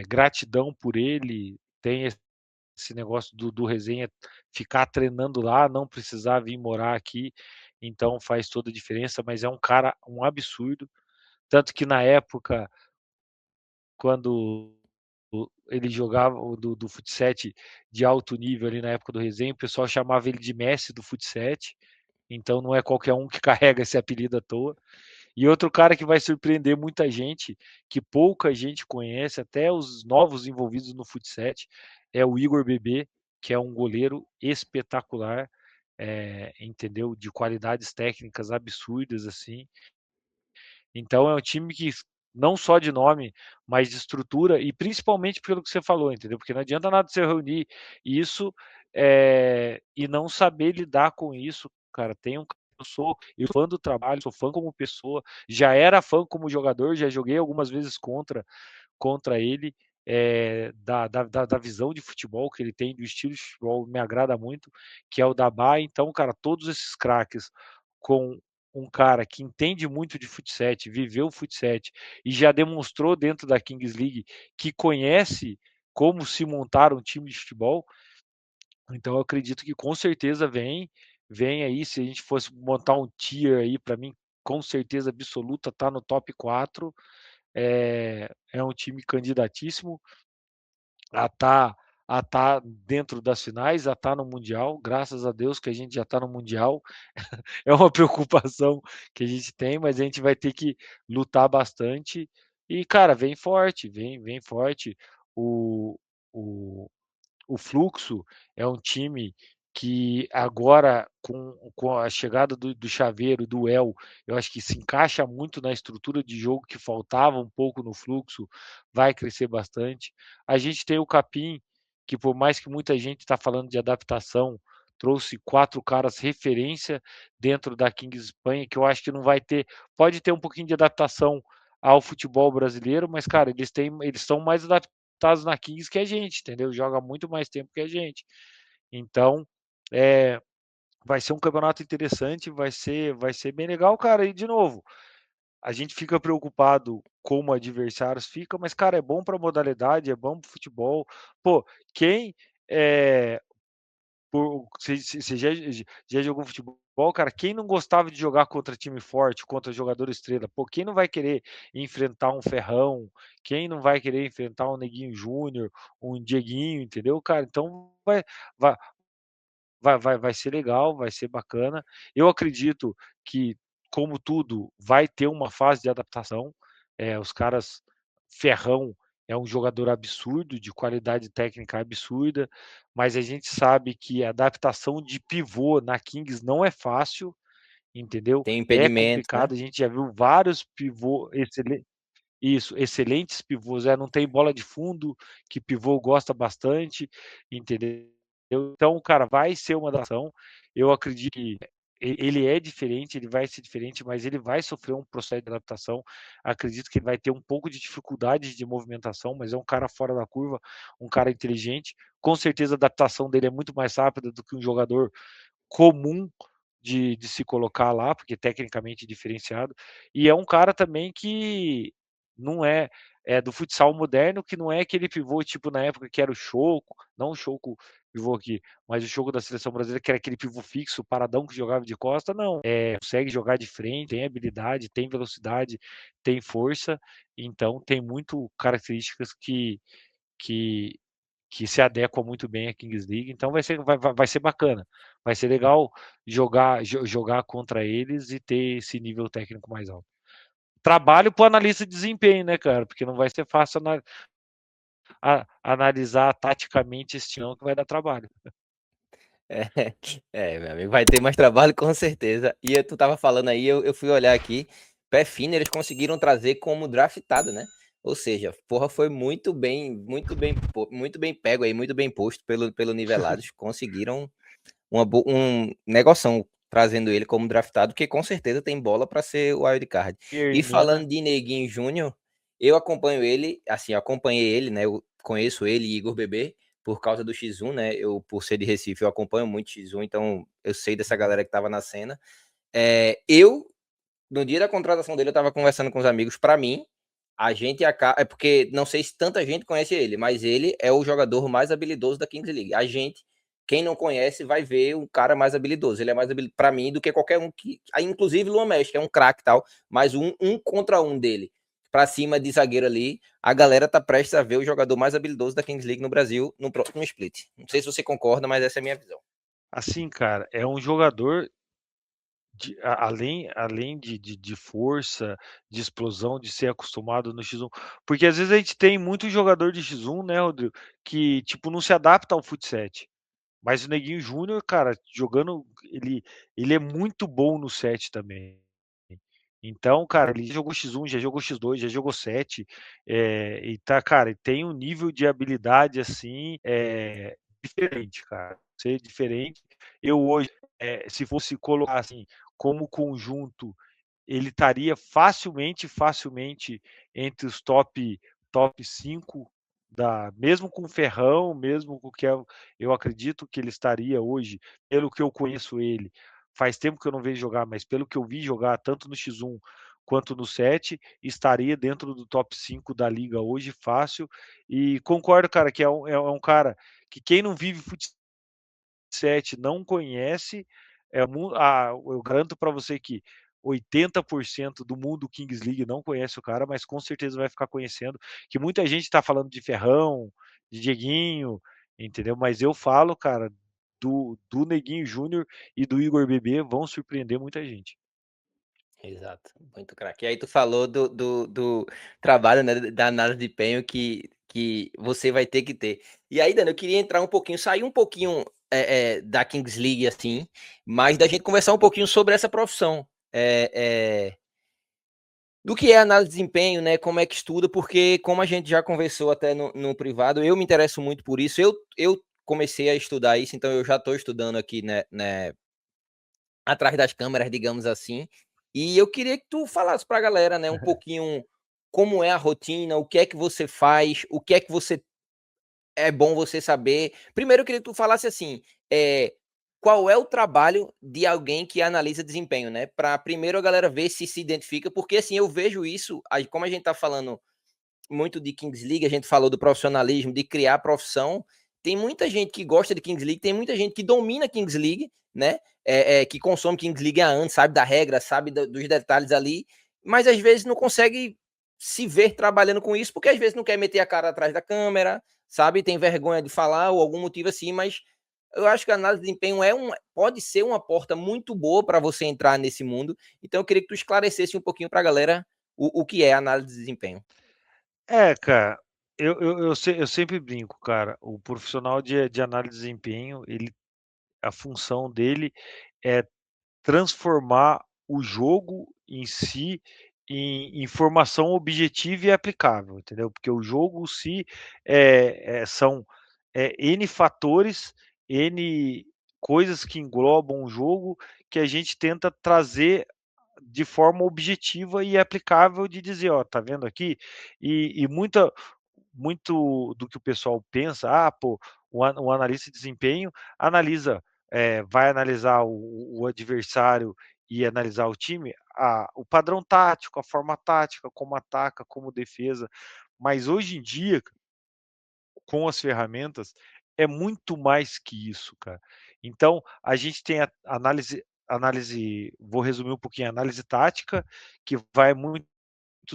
gratidão por ele, tem esse negócio do resenha ficar treinando lá, não precisar vir morar aqui. então faz toda a diferença, mas é um cara um absurdo, tanto que na época, quando ele jogava o do fut de alto nível ali na época do resenha, o pessoal chamava ele de Messi do fut, então não é qualquer um que carrega esse apelido à toa. E outro cara que vai surpreender muita gente, que pouca gente conhece, até os novos envolvidos no fut, é o Igor Bebê, que é um goleiro espetacular, entendeu? De qualidades técnicas absurdas, assim. Então é um time que não só de nome, mas de estrutura e principalmente pelo que você falou, entendeu? Porque não adianta nada você reunir isso, e não saber lidar com isso, cara. Eu sou fã do trabalho, sou fã como pessoa, já era fã como jogador, já joguei algumas vezes contra ele, da visão de futebol que ele tem, do estilo de futebol, me agrada muito, que é o da Bah. Então, cara, todos esses craques com um cara que entende muito de fut, viveu o fut e já demonstrou dentro da Kings League que conhece como se montar um time de futebol, então eu acredito que com certeza vem aí, se a gente fosse montar um tier aí, para mim, com certeza absoluta, tá no top 4. É um time candidatíssimo a estar dentro das finais, a estar no mundial. Graças a Deus que a gente já está no mundial. É uma preocupação que a gente tem, mas a gente vai ter que lutar bastante. E, cara, vem forte, vem forte. O, o, o Fluxo é um time que agora, com a chegada do Chaveiro, do El, eu acho que se encaixa muito na estrutura de jogo que faltava um pouco no Fluxo, vai crescer bastante. A gente tem o Capim, que por mais que muita gente está falando de adaptação, trouxe 4 caras referência dentro da Kings Espanha, que eu acho que não vai ter, pode ter um pouquinho de adaptação ao futebol brasileiro, mas, cara, eles são mais adaptados na Kings que a gente, entendeu? Joga muito mais tempo que a gente. Então, é, vai ser um campeonato interessante, vai ser bem legal, cara. E de novo, a gente fica preocupado como adversários fica, mas cara, é bom para modalidade, é bom para futebol. Pô, quem é, você já jogou futebol, cara? Quem não gostava de jogar contra time forte, contra jogador estrela? Pô, quem não vai querer enfrentar um Ferrão? Quem não vai querer enfrentar um Neguinho Júnior, um Dieguinho, entendeu, cara? Então vai, vai ser legal, vai ser bacana. Eu acredito que, como tudo, vai ter uma fase de adaptação. Os caras, Ferrão é um jogador absurdo, de qualidade técnica absurda, mas a gente sabe que a adaptação de pivô na Kings não é fácil, entendeu? Tem É impedimento, né? complicado, a gente já viu vários pivô isso, excelentes pivôs, não tem bola de fundo, que pivô gosta bastante, entendeu? Então, cara, vai ser uma adaptação. Eu acredito que ele é diferente, ele vai ser diferente, mas ele vai sofrer um processo de adaptação. Acredito que ele vai ter um pouco de dificuldade de movimentação, mas é um cara fora da curva, um cara inteligente. Com certeza a adaptação dele é muito mais rápida do que um jogador comum de se colocar lá, porque tecnicamente diferenciado. E é um cara também que não é do futsal moderno, que não é aquele pivô tipo na época que era o Choco, não o Choco pivô aqui, mas o Choco da seleção brasileira, que era aquele pivô fixo, paradão que jogava de costa, não. Consegue jogar de frente, tem habilidade, tem velocidade, tem força, então tem muito características que que se adequa muito bem à Kings League, então vai ser bacana, vai ser legal jogar contra eles e ter esse nível técnico mais alto. Trabalho para o analista de desempenho, né, cara? Porque não vai ser fácil analisar taticamente esse time, que vai dar trabalho. É, meu amigo, vai ter mais trabalho com certeza. E tu tava falando aí, eu fui olhar aqui, pé fino, eles conseguiram trazer como draftado, né? Ou seja, porra, foi muito bem pego aí, muito bem posto pelo Nivelados. Conseguiram um negoção trazendo ele como draftado, que com certeza tem bola para ser o wildcard. E Hermina, falando de Neguinho Júnior, eu acompanho ele, assim, eu acompanhei ele, né? Eu conheço ele e Igor Bebê por causa do X1, né? Eu, por ser de Recife, eu acompanho muito X1, então eu sei dessa galera que tava na cena. No dia da contratação dele, eu tava conversando com os amigos, para mim, a gente acaba. É porque não sei se tanta gente conhece ele, mas ele é o jogador mais habilidoso da Kings League. A gente quem não conhece vai ver um cara mais habilidoso. Ele é mais habilidoso para mim do que qualquer um que, inclusive Luan Mestre, que é um craque e tal, mas um contra um dele para cima de zagueiro ali, a galera tá prestes a ver o jogador mais habilidoso da Kings League no Brasil no próximo split. Não sei se você concorda, mas essa é a minha visão. Assim, cara, é um jogador além de força, de explosão, de ser acostumado no X1, porque às vezes a gente tem muito jogador de X1, né, Rodrigo, que tipo não se adapta ao fut 7. Mas o Neguinho Júnior, cara, jogando, ele é muito bom no 7 também. Então, cara, ele jogou X1, já jogou X2, já jogou 7, e tá, cara, tem um nível de habilidade, assim, diferente, cara, ser diferente. Eu hoje, se fosse colocar, assim, como conjunto, ele estaria facilmente entre os top 5 da mesmo com o Ferrão, mesmo com o que eu acredito que ele estaria hoje, pelo que eu conheço ele. Faz tempo que eu não vejo jogar, mas pelo que eu vi jogar tanto no X1 quanto no 7, estaria dentro do top 5 da liga hoje fácil. E concordo, cara, que é um cara que quem não vive fut 7 não conhece, eu garanto para você que 80% do mundo Kings League não conhece o cara, mas com certeza vai ficar conhecendo, que muita gente está falando de Ferrão, de Dieguinho, entendeu? Mas eu falo, cara, do Neguinho Júnior e do Igor Bebê vão surpreender muita gente. Exato, muito craque. E aí tu falou do trabalho, né, da análise de desempenho que você vai ter que ter. E aí, Dani, eu queria entrar um pouquinho, sair um pouquinho da Kings League, assim, mas da gente conversar um pouquinho sobre essa profissão. Do que é análise de desempenho, né? Como é que estuda, porque como a gente já conversou até no privado, eu me interesso muito por isso. Eu comecei a estudar isso, então eu já estou estudando aqui, né, atrás das câmeras, digamos assim. E eu queria que tu falasse para a galera, né, um pouquinho como é a rotina, o que é que você faz, o que é que você é bom você saber. Primeiro, eu queria que tu falasse assim, qual é o trabalho de alguém que analisa desempenho, né? Para primeiro a galera ver se identifica, porque assim, eu vejo isso, como a gente tá falando muito de Kings League, a gente falou do profissionalismo, de criar profissão. Tem muita gente que gosta de Kings League, tem muita gente que domina Kings League, né? Que consome Kings League há anos, sabe da regra, sabe dos detalhes ali, mas às vezes não consegue se ver trabalhando com isso, porque às vezes não quer meter a cara atrás da câmera, sabe? Tem vergonha de falar ou algum motivo assim, mas eu acho que a análise de desempenho pode ser uma porta muito boa para você entrar nesse mundo. Então eu queria que tu esclarecesse um pouquinho para a galera o que é análise de desempenho. Cara, eu sempre brinco, cara, o profissional de análise de desempenho, a função dele é transformar o jogo em si em informação objetiva e aplicável, entendeu? Porque o jogo em si são N fatores, N coisas que englobam o jogo que a gente tenta trazer de forma objetiva e aplicável de dizer, ó, tá vendo aqui? E muito do que o pessoal pensa, pô, o analista de desempenho analisa, vai analisar o adversário e analisar o time, o padrão tático, a forma tática, como ataca, como defesa. Mas hoje em dia, com as ferramentas, é muito mais que isso, cara. Então, a gente tem a análise, vou resumir um pouquinho, a análise tática, que vai muito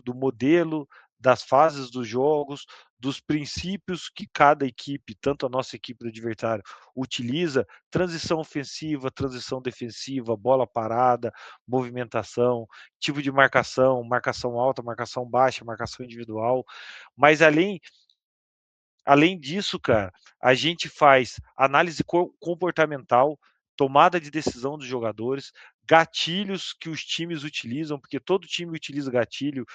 do modelo, das fases dos jogos, dos princípios que cada equipe, tanto a nossa equipe do adversário, utiliza, transição ofensiva, transição defensiva, bola parada, movimentação, tipo de marcação, marcação alta, marcação baixa, marcação individual. Mas além disso, cara, a gente faz análise comportamental, tomada de decisão dos jogadores, gatilhos que os times utilizam, porque todo time utiliza gatilho.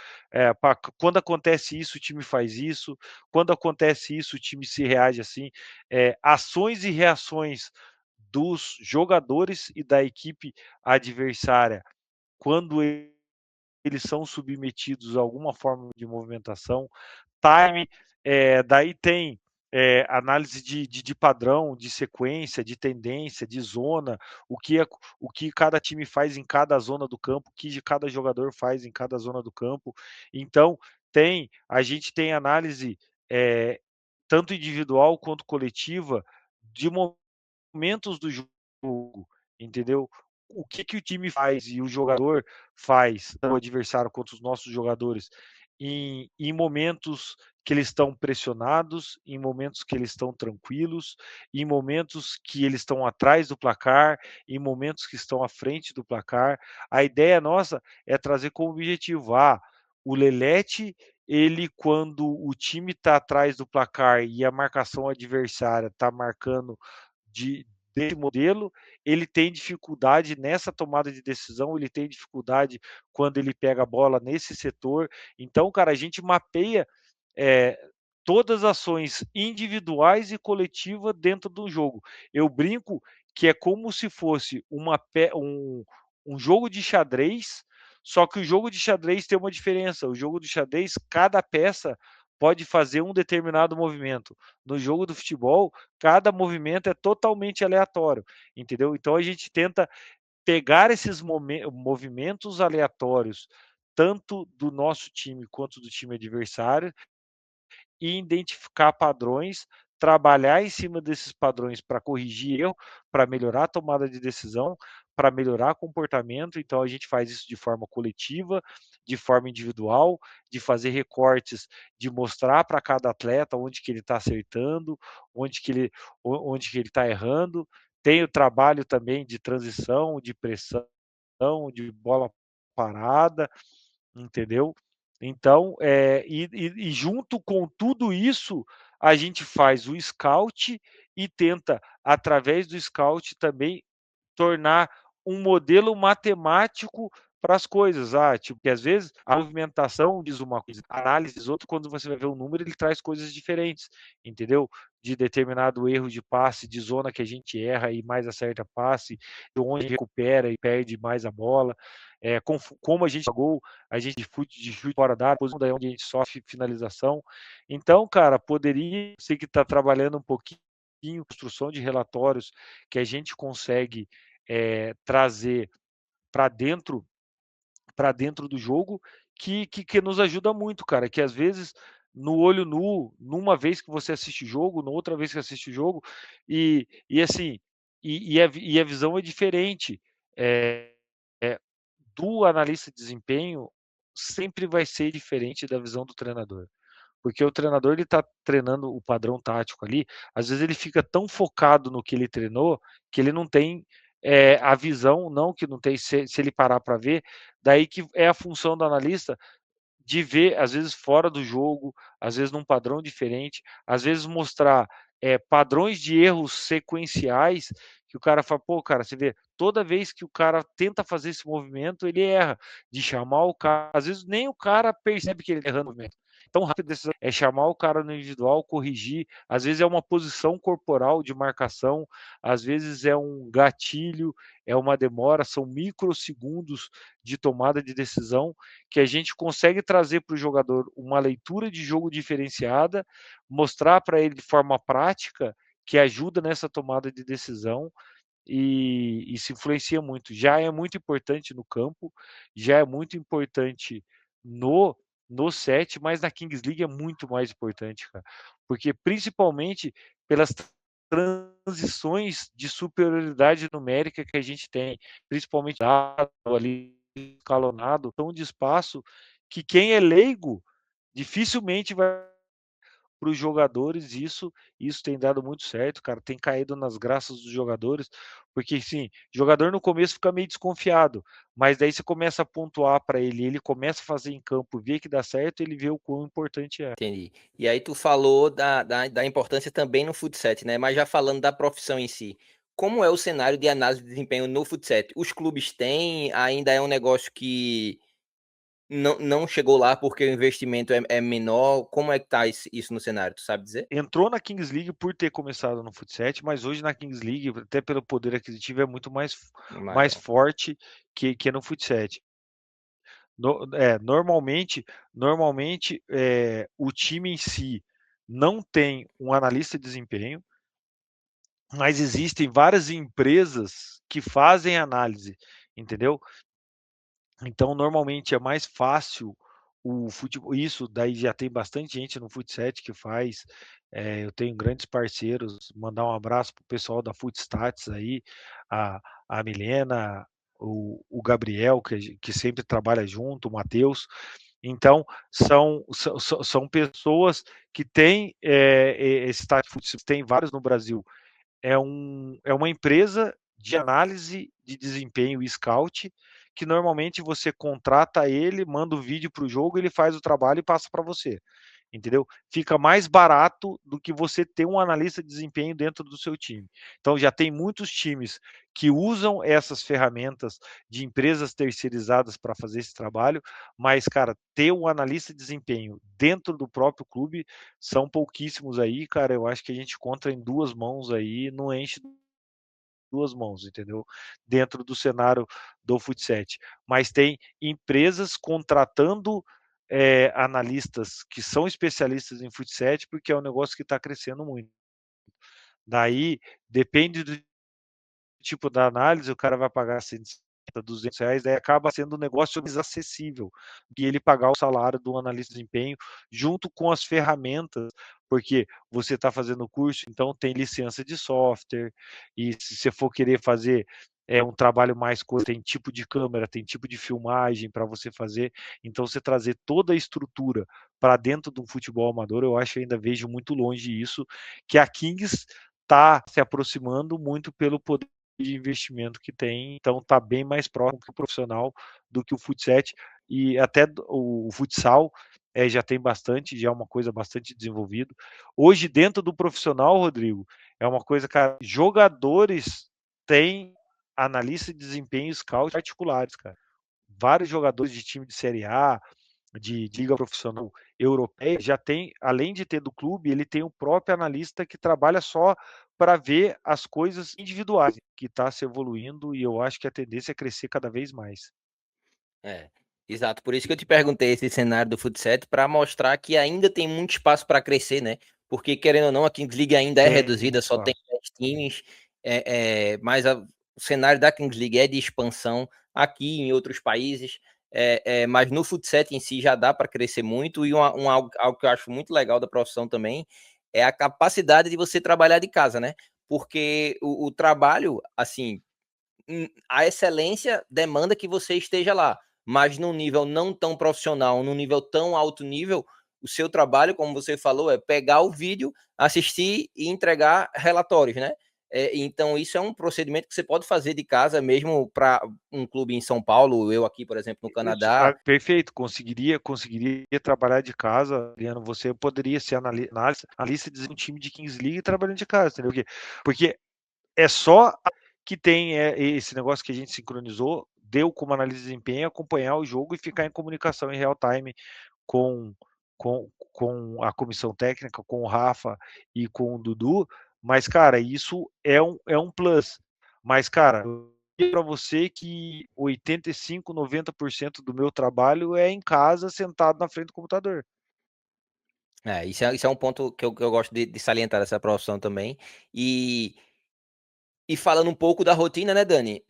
Quando acontece isso, o time faz isso. Quando acontece isso, o time se reage assim. Ações e reações dos jogadores e da equipe adversária quando eles são submetidos a alguma forma de movimentação, time, daí tem análise de padrão, de sequência, de tendência, de zona, o que cada time faz em cada zona do campo, o que cada jogador faz em cada zona do campo. Então, a gente tem análise tanto individual quanto coletiva de momentos do jogo, entendeu? O que que o time faz e o jogador faz, o adversário contra os nossos jogadores, em momentos que eles estão pressionados, em momentos que eles estão tranquilos, em momentos que eles estão atrás do placar, em momentos que estão à frente do placar. A ideia nossa é trazer como objetivo, o Lelete, ele quando o time está atrás do placar e a marcação adversária está marcando de desse modelo, ele tem dificuldade nessa tomada de decisão, ele tem dificuldade quando ele pega a bola nesse setor. Então, cara, a gente mapeia, eh, todas as ações individuais e coletiva dentro do jogo. Eu brinco que é como se fosse um jogo de xadrez, só que o jogo de xadrez tem uma diferença, o jogo de xadrez, cada peça pode fazer um determinado movimento. No jogo do futebol, cada movimento é totalmente aleatório, entendeu? Então a gente tenta pegar esses movimentos aleatórios, tanto do nosso time quanto do time adversário, e identificar padrões, trabalhar em cima desses padrões para corrigir erro, para melhorar a tomada de decisão, para melhorar comportamento. Então a gente faz isso de forma coletiva, de forma individual, de fazer recortes, de mostrar para cada atleta onde que ele está acertando, onde que ele está errando. Tem o trabalho também de transição, de pressão, de bola parada, entendeu? Então, e junto com tudo isso, a gente faz o scout e tenta, através do scout também, tornar um modelo matemático para as coisas. Tipo, que às vezes a movimentação diz uma coisa, a análise diz outra, quando você vai ver o número, ele traz coisas diferentes, entendeu? De determinado erro de passe, de zona que a gente erra e mais acerta passe, de onde recupera e perde mais a bola, como a gente gol, a gente de chute fora da área, posição daí onde a gente sofre finalização. Então, cara, poderia, sei que está trabalhando um pouquinho construção de relatórios que a gente consegue trazer para dentro do jogo, que nos ajuda muito, cara. Que às vezes, no olho nu, numa vez que você assiste o jogo, na outra vez que assiste o jogo, e assim, e a visão é diferente. É, é, do analista de desempenho sempre vai ser diferente da visão do treinador. Porque o treinador ele está treinando o padrão tático ali, às vezes ele fica tão focado no que ele treinou, que ele não tem, a visão, não que não tem, se ele parar para ver, daí que é a função do analista de ver, às vezes, fora do jogo, às vezes num padrão diferente, às vezes mostrar, padrões de erros sequenciais, que o cara fala: "Pô, cara, você vê, toda vez que o cara tenta fazer esse movimento, ele erra", de chamar o cara, às vezes nem o cara percebe que ele está errando o movimento. Tão rápido é chamar o cara no individual, corrigir, às vezes é uma posição corporal de marcação, às vezes é um gatilho, é uma demora, são microsegundos de tomada de decisão, que a gente consegue trazer para o jogador uma leitura de jogo diferenciada, mostrar para ele de forma prática, que ajuda nessa tomada de decisão, e isso influencia muito. Já é muito importante no campo, já é muito importante no set, mas na Kings League é muito mais importante, cara. Porque principalmente pelas transições de superioridade numérica que a gente tem, principalmente dado ali escalonado, tão de espaço, que quem é leigo dificilmente vai para os jogadores. Isso tem dado muito certo, cara, tem caído nas graças dos jogadores, porque sim, jogador no começo fica meio desconfiado, mas daí você começa a pontuar para ele, ele começa a fazer em campo, vê que dá certo, ele vê o quão importante é. Entendi. E aí tu falou da importância também no fut né? Mas já falando da profissão em si, como é o cenário de análise de desempenho no fut Os clubes têm, ainda é um negócio que não chegou lá porque o investimento é menor. Como é que tá isso no cenário, tu sabe dizer? Entrou na Kings League por ter começado no fut mas hoje na Kings League, até pelo poder aquisitivo, é muito mais Maior. forte que no fut normalmente, o time em si não tem um analista de desempenho, mas existem várias empresas que fazem análise, entendeu? Então, normalmente é mais fácil o futebol. Isso daí já tem bastante gente no fut que faz. Eu tenho grandes parceiros, mandar um abraço para o pessoal da Footstats aí, a, a Milena, o Gabriel, que sempre trabalha junto, o Matheus. Então, são pessoas que têm esse Stat Foots, tem vários no Brasil. É uma empresa de análise de desempenho e scout, que normalmente você contrata ele, manda o vídeo para o jogo, ele faz o trabalho e passa para você, entendeu? Fica mais barato do que você ter um analista de desempenho dentro do seu time. Então já tem muitos times que usam essas ferramentas de empresas terceirizadas para fazer esse trabalho, mas, cara, ter um analista de desempenho dentro do próprio clube são pouquíssimos aí, cara. Eu acho que a gente conta em duas mãos aí, não enche duas mãos, entendeu? Dentro do cenário do futsal. Mas tem empresas contratando analistas que são especialistas em futsal, porque é um negócio que está crescendo muito. Daí, depende do tipo da análise, o cara vai pagar 150, R$ 200, daí acaba sendo um negócio mais acessível e ele pagar o salário do analista de desempenho junto com as ferramentas, porque você está fazendo o curso, então tem licença de software, e se você for querer fazer um trabalho mais coisa, tem tipo de câmera, tem tipo de filmagem para você fazer, então você trazer toda a estrutura para dentro de um futebol amador, eu acho que ainda vejo muito longe isso, que a Kings está se aproximando muito pelo poder de investimento que tem, então está bem mais próximo que o profissional do que o futsal, e até o futsal já tem bastante, já é uma coisa bastante desenvolvida. Hoje, dentro do profissional, Rodrigo, é uma coisa, cara, jogadores têm analista de desempenho scout particulares, cara. Vários jogadores de time de Série A, de liga profissional europeia, já tem, além de ter do clube, ele tem o próprio analista que trabalha só para ver as coisas individuais que está se evoluindo, e eu acho que a tendência é crescer cada vez mais. É, exato. Por isso que eu te perguntei esse cenário do futsal para mostrar que ainda tem muito espaço para crescer, né? Porque, querendo ou não, a Kings League ainda é Tem muito reduzida, só tem espaço. 10 times, mas o cenário da Kings League é de expansão aqui em outros países, mas no futsal em si já dá para crescer muito, e algo que eu acho muito legal da profissão também é a capacidade de você trabalhar de casa, né? Porque o trabalho, assim, a excelência demanda que você esteja lá, mas num nível não tão profissional, num nível tão alto nível, o seu trabalho, como você falou, é pegar o vídeo, assistir e entregar relatórios, né? Então, isso é um procedimento que você pode fazer de casa, mesmo para um clube em São Paulo, eu aqui, por exemplo, no Canadá. Perfeito, conseguiria trabalhar de casa, Adriano. Você poderia ser analista de um time de Kings League trabalhando de casa, entendeu? Porque é só que tem esse negócio que a gente sincronizou, deu como análise de desempenho, acompanhar o jogo e ficar em comunicação em real time com, com a comissão técnica, com o Rafa e com o Dudu. Mas, cara, isso é um plus. Mas, cara, eu digo para você que 85, 90% do meu trabalho é em casa, sentado na frente do computador. Isso é um ponto que eu gosto de salientar dessa profissão também. E falando um pouco da rotina, né, Dani?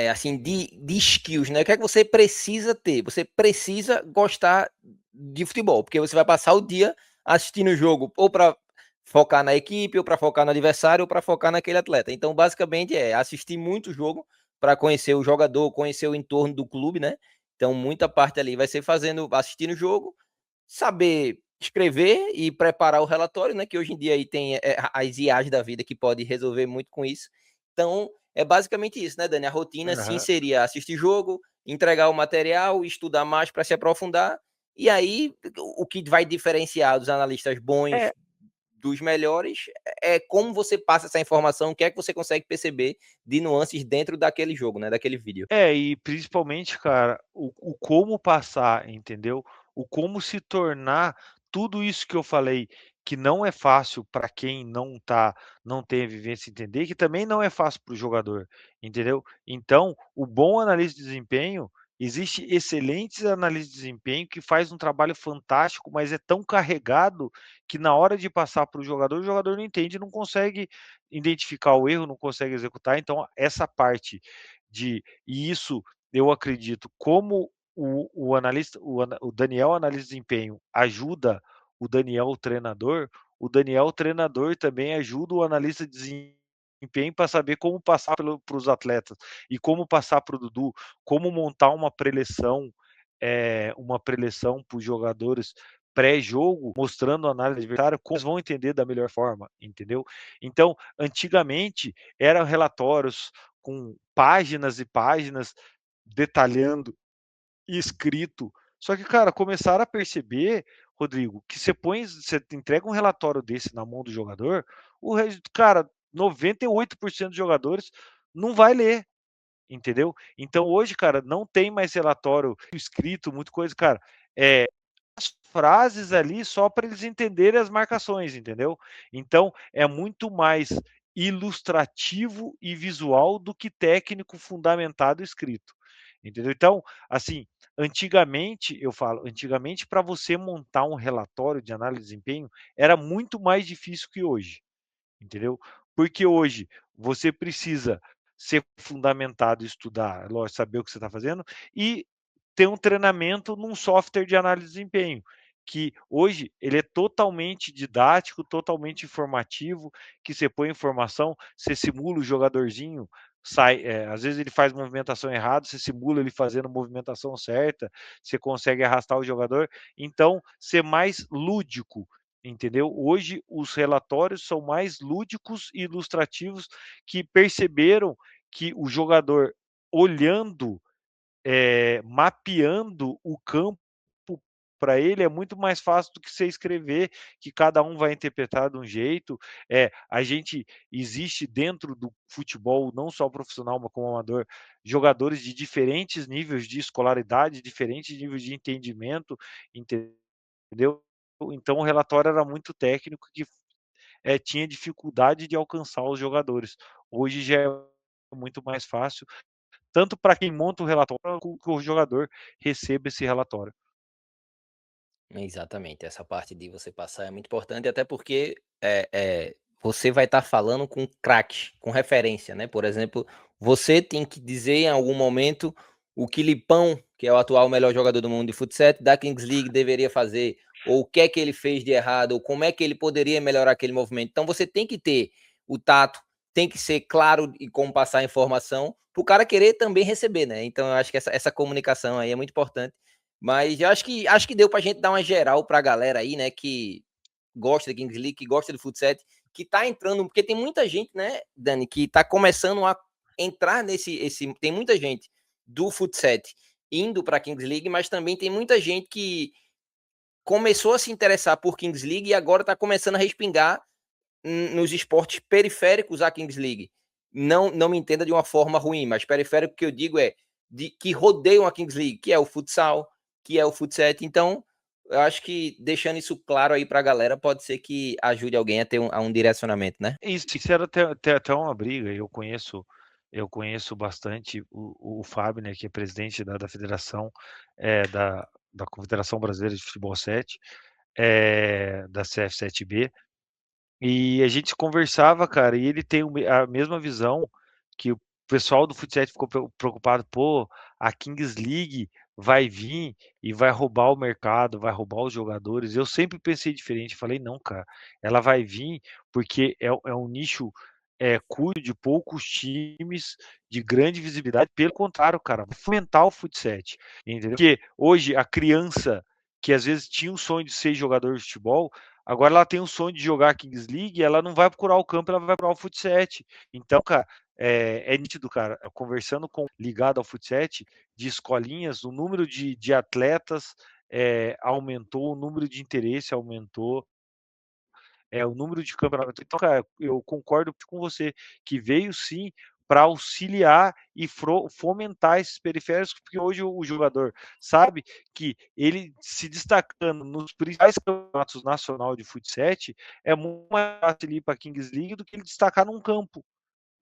Assim, de skills, né? O que é que você precisa ter? Você precisa gostar de futebol, porque você vai passar o dia assistindo o jogo, ou para focar na equipe, ou para focar no adversário, ou para focar naquele atleta. Então, basicamente, é assistir muito jogo para conhecer o jogador, conhecer o entorno do clube, né? Então, muita parte ali vai ser assistindo o jogo, saber escrever e preparar o relatório, né? Que hoje em dia aí tem as IAs da vida que pode resolver muito com isso. Então, é basicamente isso, né, Dani? A rotina sim Aham. seria assistir jogo, entregar o material, estudar mais para se aprofundar. E aí, o que vai diferenciar dos analistas bons É, dos melhores é como você passa essa informação, o que é que você consegue perceber de nuances dentro daquele jogo, né? Daquele vídeo. e principalmente, cara, o como passar, entendeu? O como se tornar tudo isso que eu falei, que não é fácil para quem não tem a vivência entender, que também não é fácil para o jogador, entendeu? Então, o bom analista de desempenho, existe excelentes analistas de desempenho que faz um trabalho fantástico, mas é tão carregado que na hora de passar para o jogador não entende, não consegue identificar o erro, não consegue executar. Então, essa parte e isso eu acredito, como o analista, o Daniel analista de desempenho ajuda o Daniel, o treinador, o Daniel, o treinador, também ajuda o analista de desempenho para saber como passar para os atletas e como passar para o Dudu, como montar uma preleção para os jogadores pré-jogo, mostrando a análise adversária, como eles vão entender da melhor forma, entendeu? Então, antigamente, eram relatórios com páginas e páginas detalhando escrito. Só que, cara, começaram a perceber, Rodrigo, que você entrega um relatório desse na mão do jogador, cara, 98% dos jogadores não vai ler, entendeu? Então hoje, cara, não tem mais relatório escrito, muita coisa, cara. As frases ali só para eles entenderem as marcações, entendeu? Então é muito mais ilustrativo e visual do que técnico fundamentado escrito, entendeu? Então, assim, antigamente para você montar um relatório de análise de desempenho era muito mais difícil que hoje, entendeu? Porque hoje você precisa ser fundamentado, estudar, lógico, saber o que você está fazendo e ter um treinamento num software de análise de desempenho, que hoje ele é totalmente didático, totalmente informativo, que você põe informação, você simula o jogadorzinho, às vezes ele faz movimentação errada, você simula ele fazendo a movimentação certa, você consegue arrastar o jogador, então ser mais lúdico, entendeu? Hoje os relatórios são mais lúdicos e ilustrativos, que perceberam que o jogador olhando, mapeando o campo para ele é muito mais fácil do que você escrever, que cada um vai interpretar de um jeito. A gente existe dentro do futebol, não só profissional, mas como amador, jogadores de diferentes níveis de escolaridade, diferentes níveis de entendimento, entendeu? Então o relatório era muito técnico, que tinha dificuldade de alcançar os jogadores. Hoje já é muito mais fácil, tanto para quem monta o relatório, como que o jogador receba esse relatório. Exatamente, essa parte de você passar é muito importante, até porque você vai estar falando com craque, com referência, né? Por exemplo, você tem que dizer em algum momento o que Lipão, que é o atual melhor jogador do mundo de futsal, da Kings League, deveria fazer, ou o que é que ele fez de errado, ou como é que ele poderia melhorar aquele movimento. Então você tem que ter o tato, tem que ser claro e como passar a informação, para o cara querer também receber, né? Então eu acho que essa comunicação aí é muito importante. Mas eu acho que deu pra gente dar uma geral pra galera aí, né, que gosta da Kings League, que gosta do futsal, que tá entrando, porque tem muita gente, né, Dani, que tá começando a entrar tem muita gente do futsal indo pra Kings League, mas também tem muita gente que começou a se interessar por Kings League e agora tá começando a respingar nos esportes periféricos à Kings League. Não me entenda de uma forma ruim, mas periférico que eu digo é que rodeiam a Kings League, que é o futsal, que é o futsal. Então, eu acho que deixando isso claro aí para a galera, pode ser que ajude alguém a ter um direcionamento, né? Isso era até uma briga. Eu conheço bastante o Fábio, né, que é presidente da federação, da Confederação Brasileira de Futebol 7, da CF7B. E a gente conversava, cara, e ele tem a mesma visão, que o pessoal do futsal ficou preocupado, pô, a Kings League vai vir e vai roubar o mercado, vai roubar os jogadores. Eu sempre pensei diferente, falei, não, cara, ela vai vir porque é um nicho curto, de poucos times, de grande visibilidade. Pelo contrário, cara, vai fomentar o futsal, entendeu? Porque hoje a criança que às vezes tinha o sonho de ser jogador de futebol, agora ela tem o sonho de jogar a Kings League, ela não vai procurar o campo, ela vai procurar o futsal. Então, cara, é nítido, cara, conversando com ligado ao futsal, de escolinhas, o número de atletas aumentou, o número de interesse aumentou, o número de campeonatos. Então, cara, eu concordo com você, que veio sim para auxiliar e fomentar esses periféricos, porque hoje o jogador sabe que ele se destacando nos principais campeonatos nacional de futsal é muito mais fácil ir para a Kings League do que ele destacar num campo,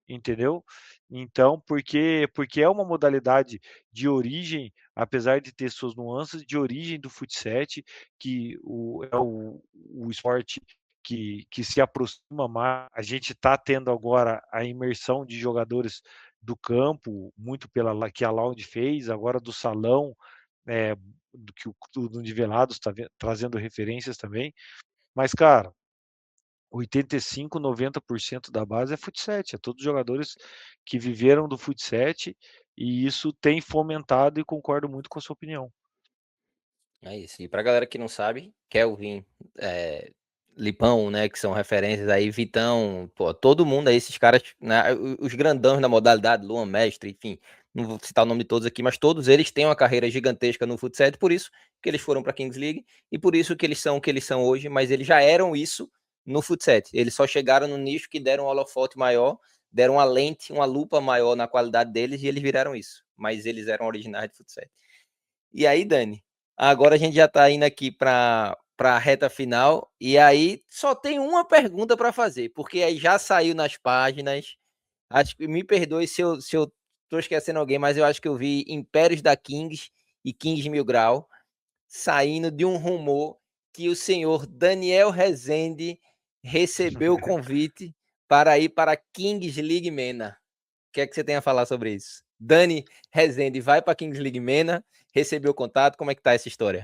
entendeu? Então, porque é uma modalidade de origem, apesar de ter suas nuances, de origem do futsal, que é o esporte que se aproxima mais. A gente está tendo agora a imersão de jogadores do campo, muito pela que a Loud fez, agora do salão, do que do Nivelados está trazendo referências também. Mas, cara, 85, 90% da base é fut é todos os jogadores que viveram do fut e isso tem fomentado e concordo muito com a sua opinião. É isso. E pra galera que não sabe, Kelvin, Lipão, né, que são referências aí, Vitão, pô, todo mundo aí, esses caras, né, os grandões da modalidade, Luan Mestre, enfim, não vou citar o nome de todos aqui, mas todos eles têm uma carreira gigantesca no futsal, por isso que eles foram para Kings League e por isso que eles são o que eles são hoje, mas eles já eram isso no futsal. Eles só chegaram no nicho que deram um holofote maior, deram uma lente, uma lupa maior na qualidade deles e eles viraram isso, mas eles eram originais de futsal. E aí, Dani, agora a gente já está indo aqui para a reta final, e aí só tem uma pergunta para fazer, porque aí já saiu nas páginas. Acho que me perdoe se eu tô esquecendo alguém, mas eu acho que eu vi Impérios da Kings e Kings Mil Grau saindo de um rumor que o senhor Daniel Rezende recebeu o convite para ir para a Kings League Mena. O que é que você tem a falar sobre isso? Dani Rezende vai para Kings League Mena, recebeu o contato, como é que tá essa história?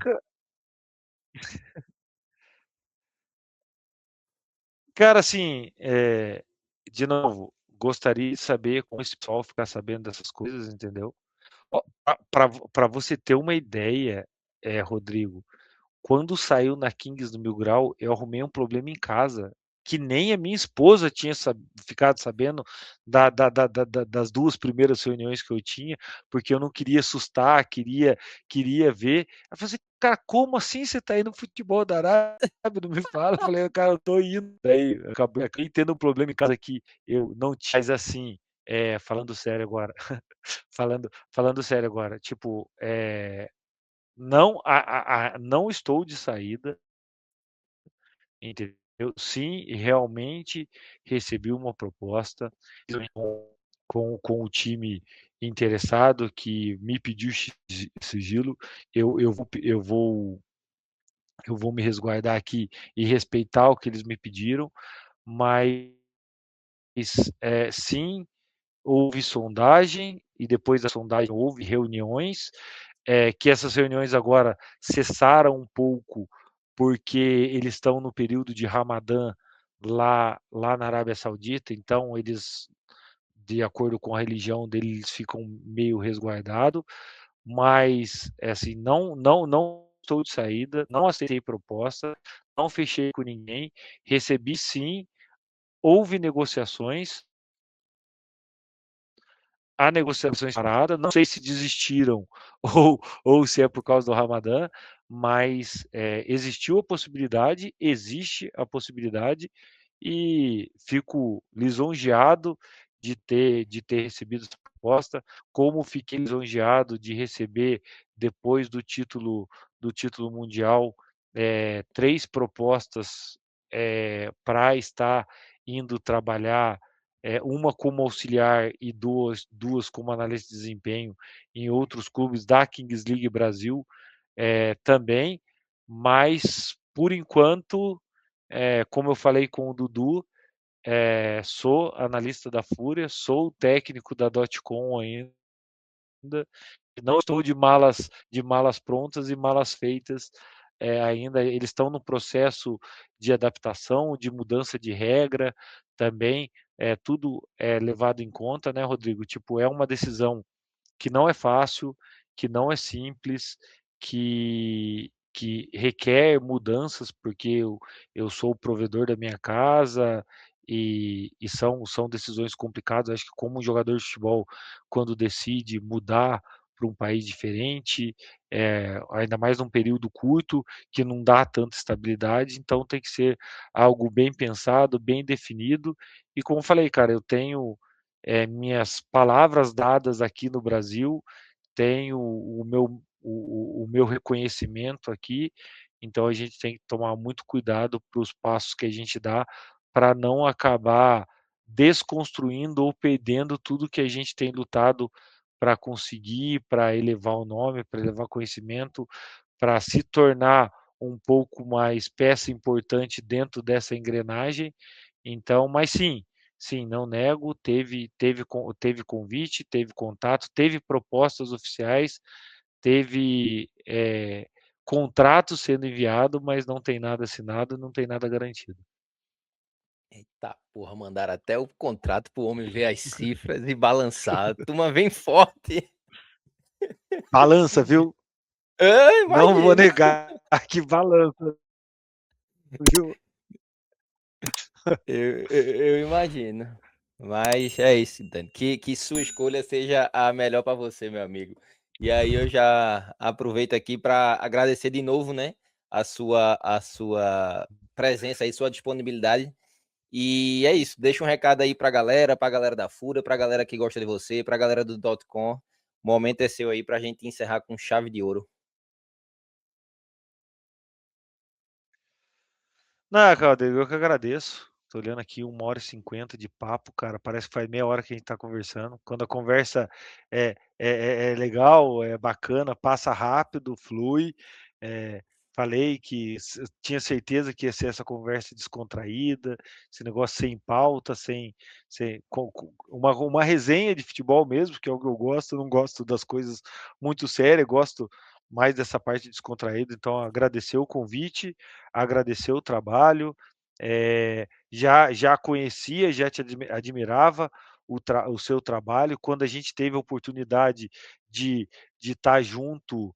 Cara, assim, de novo, gostaria de saber como esse pessoal ficar sabendo dessas coisas, entendeu? Para você ter uma ideia, Rodrigo, quando saiu na Kings do Mil Grau, eu arrumei um problema em casa, que nem a minha esposa tinha ficado sabendo das 2 primeiras reuniões que eu tinha, porque eu não queria assustar, queria ver. Ela falou assim: "Cara, como assim você tá indo no futebol da Arábia? Não me fala". Eu falei: "Cara, eu tô indo". Daí acabei tendo um problema em casa que eu não tinha, mas assim, falando sério agora, falando sério agora, tipo, não não estou de saída, entendeu. Sim, realmente recebi uma proposta com o time interessado que me pediu sigilo. Eu vou me resguardar aqui e respeitar o que eles me pediram, mas, sim, houve sondagem e depois da sondagem houve reuniões, que essas reuniões agora cessaram um pouco, porque eles estão no período de Ramadã lá na Arábia Saudita, então eles, de acordo com a religião deles, ficam meio resguardado, mas, assim, não estou de saída, não aceitei proposta, não fechei com ninguém, recebi sim, houve negociações, a negociação parada, não sei se desistiram ou se é por causa do Ramadã, mas, existiu a possibilidade, existe a possibilidade, e fico lisonjeado de ter recebido essa proposta, como fiquei lisonjeado de receber, depois do título mundial, 3 propostas, pra estar indo trabalhar, uma como auxiliar e duas como analista de desempenho em outros clubes da Kings League Brasil, também, mas por enquanto, como eu falei com o Dudu, sou analista da Fúria, sou técnico da Dotcom ainda, não estou de malas prontas e malas feitas, ainda. Eles estão no processo de adaptação, de mudança de regra também, tudo é levado em conta, né, Rodrigo? Tipo, é uma decisão que não é fácil, que não é simples, que requer mudanças, porque eu sou o provedor da minha casa e são decisões complicadas. Acho que como um jogador de futebol, quando decide mudar para um país diferente, ainda mais num período curto, que não dá tanta estabilidade, então tem que ser algo bem pensado, bem definido. E como eu falei, cara, eu tenho, minhas palavras dadas aqui no Brasil, tenho o meu reconhecimento aqui, então a gente tem que tomar muito cuidado para os passos que a gente dá, para não acabar desconstruindo ou perdendo tudo que a gente tem lutado para conseguir, para elevar o nome, para elevar conhecimento, para se tornar um pouco mais peça importante dentro dessa engrenagem. Então, mas sim, sim, não nego, teve convite, teve contato, teve propostas oficiais, teve, contrato sendo enviado, mas não tem nada assinado, não tem nada garantido. Eita porra, mandaram até o contrato pro homem ver as cifras e balançar. A turma vem forte. Balança, viu? Não vou Imagina. negar que balança, viu? Eu imagino. Mas é isso, Dani. Que sua escolha seja a melhor para você, meu amigo. E aí eu já aproveito aqui para agradecer de novo, né, a sua presença aí, sua disponibilidade. E é isso. Deixa um recado aí pra galera da Fura, pra galera que gosta de você, pra galera do .com. O momento é seu aí pra gente encerrar com chave de ouro. Não, Claudio, eu que agradeço. Tô olhando aqui 1h50 de papo, cara. Parece que faz meia hora que a gente tá conversando. Quando a conversa é legal, é bacana, passa rápido, flui. É, falei que tinha certeza que ia ser essa conversa descontraída, esse negócio sem pauta, sem uma resenha de futebol mesmo, que é o que eu gosto. Eu não gosto das coisas muito sérias, gosto mais dessa parte descontraída. Então, agradecer o convite, agradecer o trabalho, já conhecia, já te admirava o seu trabalho. Quando a gente teve a oportunidade de estar junto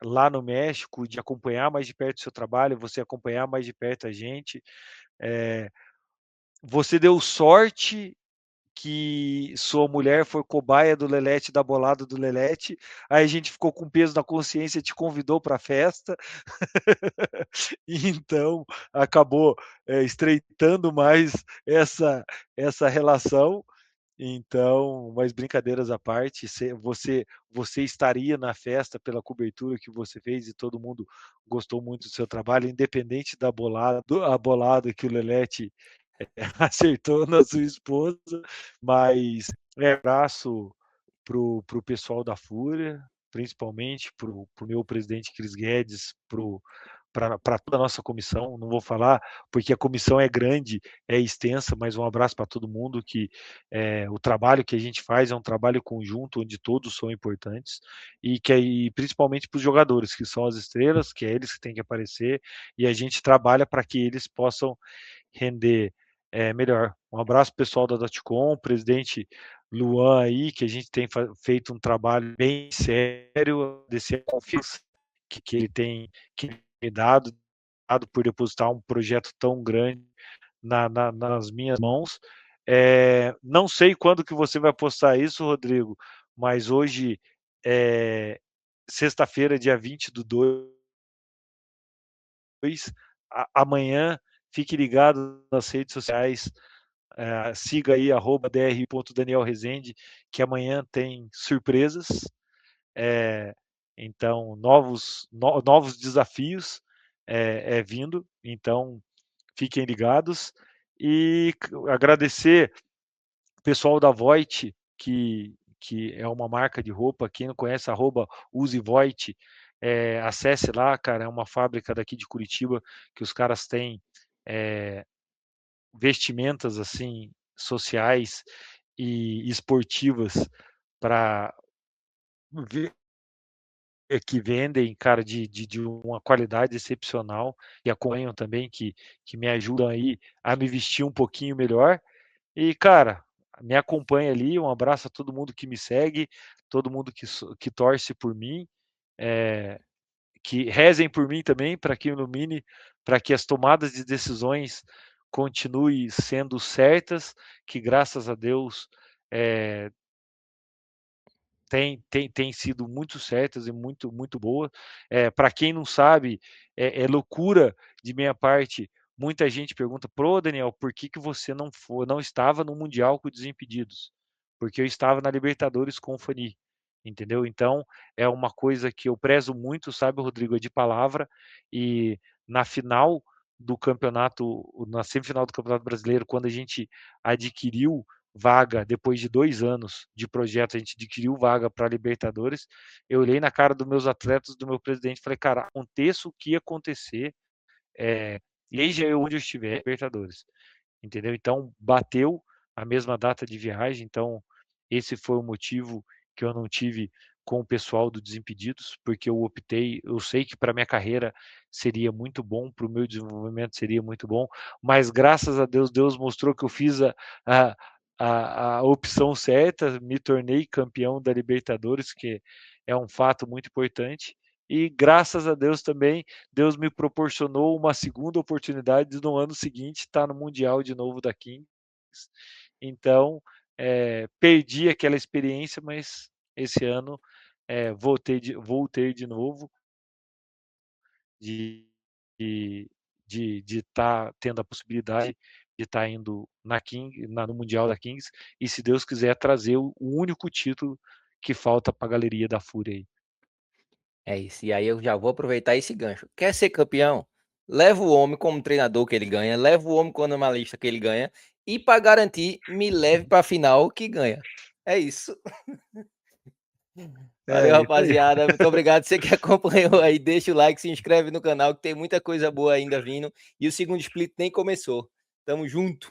lá no México, de acompanhar mais de perto o seu trabalho, você acompanhar mais de perto a gente, você deu sorte que sua mulher foi cobaia do Lelete, da bolada do Lelete, aí a gente ficou com peso na consciência e te convidou para a festa. Então, acabou, estreitando mais essa relação. Então, mas brincadeiras à parte, você estaria na festa pela cobertura que você fez e todo mundo gostou muito do seu trabalho, independente da bolada a bolada que o Lelete acertou na sua esposa, mas abraço pro pessoal da Fúria, principalmente pro meu presidente Cris Guedes, para toda a nossa comissão. Não vou falar porque a comissão é grande, é extensa, mas um abraço para todo mundo que o trabalho que a gente faz é um trabalho conjunto onde todos são importantes e principalmente para os jogadores que são as estrelas, que é eles que têm que aparecer e a gente trabalha para que eles possam render melhor. Um abraço pessoal da .com, presidente Luan aí, que a gente tem feito um trabalho bem sério, desse confiança que ele tem que me dado por depositar um projeto tão grande nas minhas mãos. Não sei quando que você vai postar isso, Rodrigo, mas hoje sexta-feira, dia 20/2, amanhã, fique ligado nas redes sociais, siga aí @dr.danielrezende, que amanhã tem surpresas, então novos desafios vindo, então fiquem ligados e agradecer o pessoal da Voit, que é uma marca de roupa. Quem não conhece, @usevoit, acesse lá, cara. É uma fábrica daqui de Curitiba que os caras têm vestimentas assim sociais e esportivas para que vendem, cara, de uma qualidade excepcional e acompanham também, que me ajudam aí a me vestir um pouquinho melhor. E, cara, me acompanha ali. Um abraço a todo mundo que me segue, todo mundo que torce por mim, que rezem por mim também, para que ilumine, para que as tomadas de decisões continuem sendo certas, que graças a Deus tem sido muito certas e muito boa. Para quem não sabe, é loucura de minha parte. Muita gente pergunta: "Pro Daniel, por que você não estava no Mundial com o Desimpedidos?" Porque eu estava na Libertadores com o Fani, entendeu? Então, é uma coisa que eu prezo muito, sabe, Rodrigo, é de palavra. E na final do campeonato, na semifinal do Campeonato Brasileiro, quando a gente adquiriu vaga, depois de 2 anos de projeto, a gente adquiriu vaga para a Libertadores. Eu olhei na cara dos meus atletas, do meu presidente, e falei: "Cara, aconteça o que acontecer, esteja eu onde eu estiver, Libertadores", entendeu? Então, bateu a mesma data de viagem. Então esse foi o motivo que eu não tive com o pessoal do Desimpedidos, porque eu sei que para minha carreira seria muito bom, para o meu desenvolvimento seria muito bom, mas graças a Deus, Deus mostrou que eu fiz a, a opção certa, me tornei campeão da Libertadores, que é um fato muito importante, e graças a Deus também, Deus me proporcionou uma segunda oportunidade de no ano seguinte estar no Mundial de novo da Kings. Então, perdi aquela experiência, mas esse ano vou ter de novo de estar tendo a possibilidade de estar indo no Mundial da Kings e, se Deus quiser, trazer o único título que falta para a galeria da Fúria aí. É isso. E aí eu já vou aproveitar esse gancho. Quer ser campeão? Leva o homem como treinador que ele ganha, leva o homem como analista que ele ganha, e para garantir, me leve para a final que ganha. É isso. Valeu, É isso aí. rapaziada. Muito obrigado. Você que acompanhou aí, deixa o like, se inscreve no canal, que tem muita coisa boa ainda vindo. E o segundo split nem começou. Tamo junto.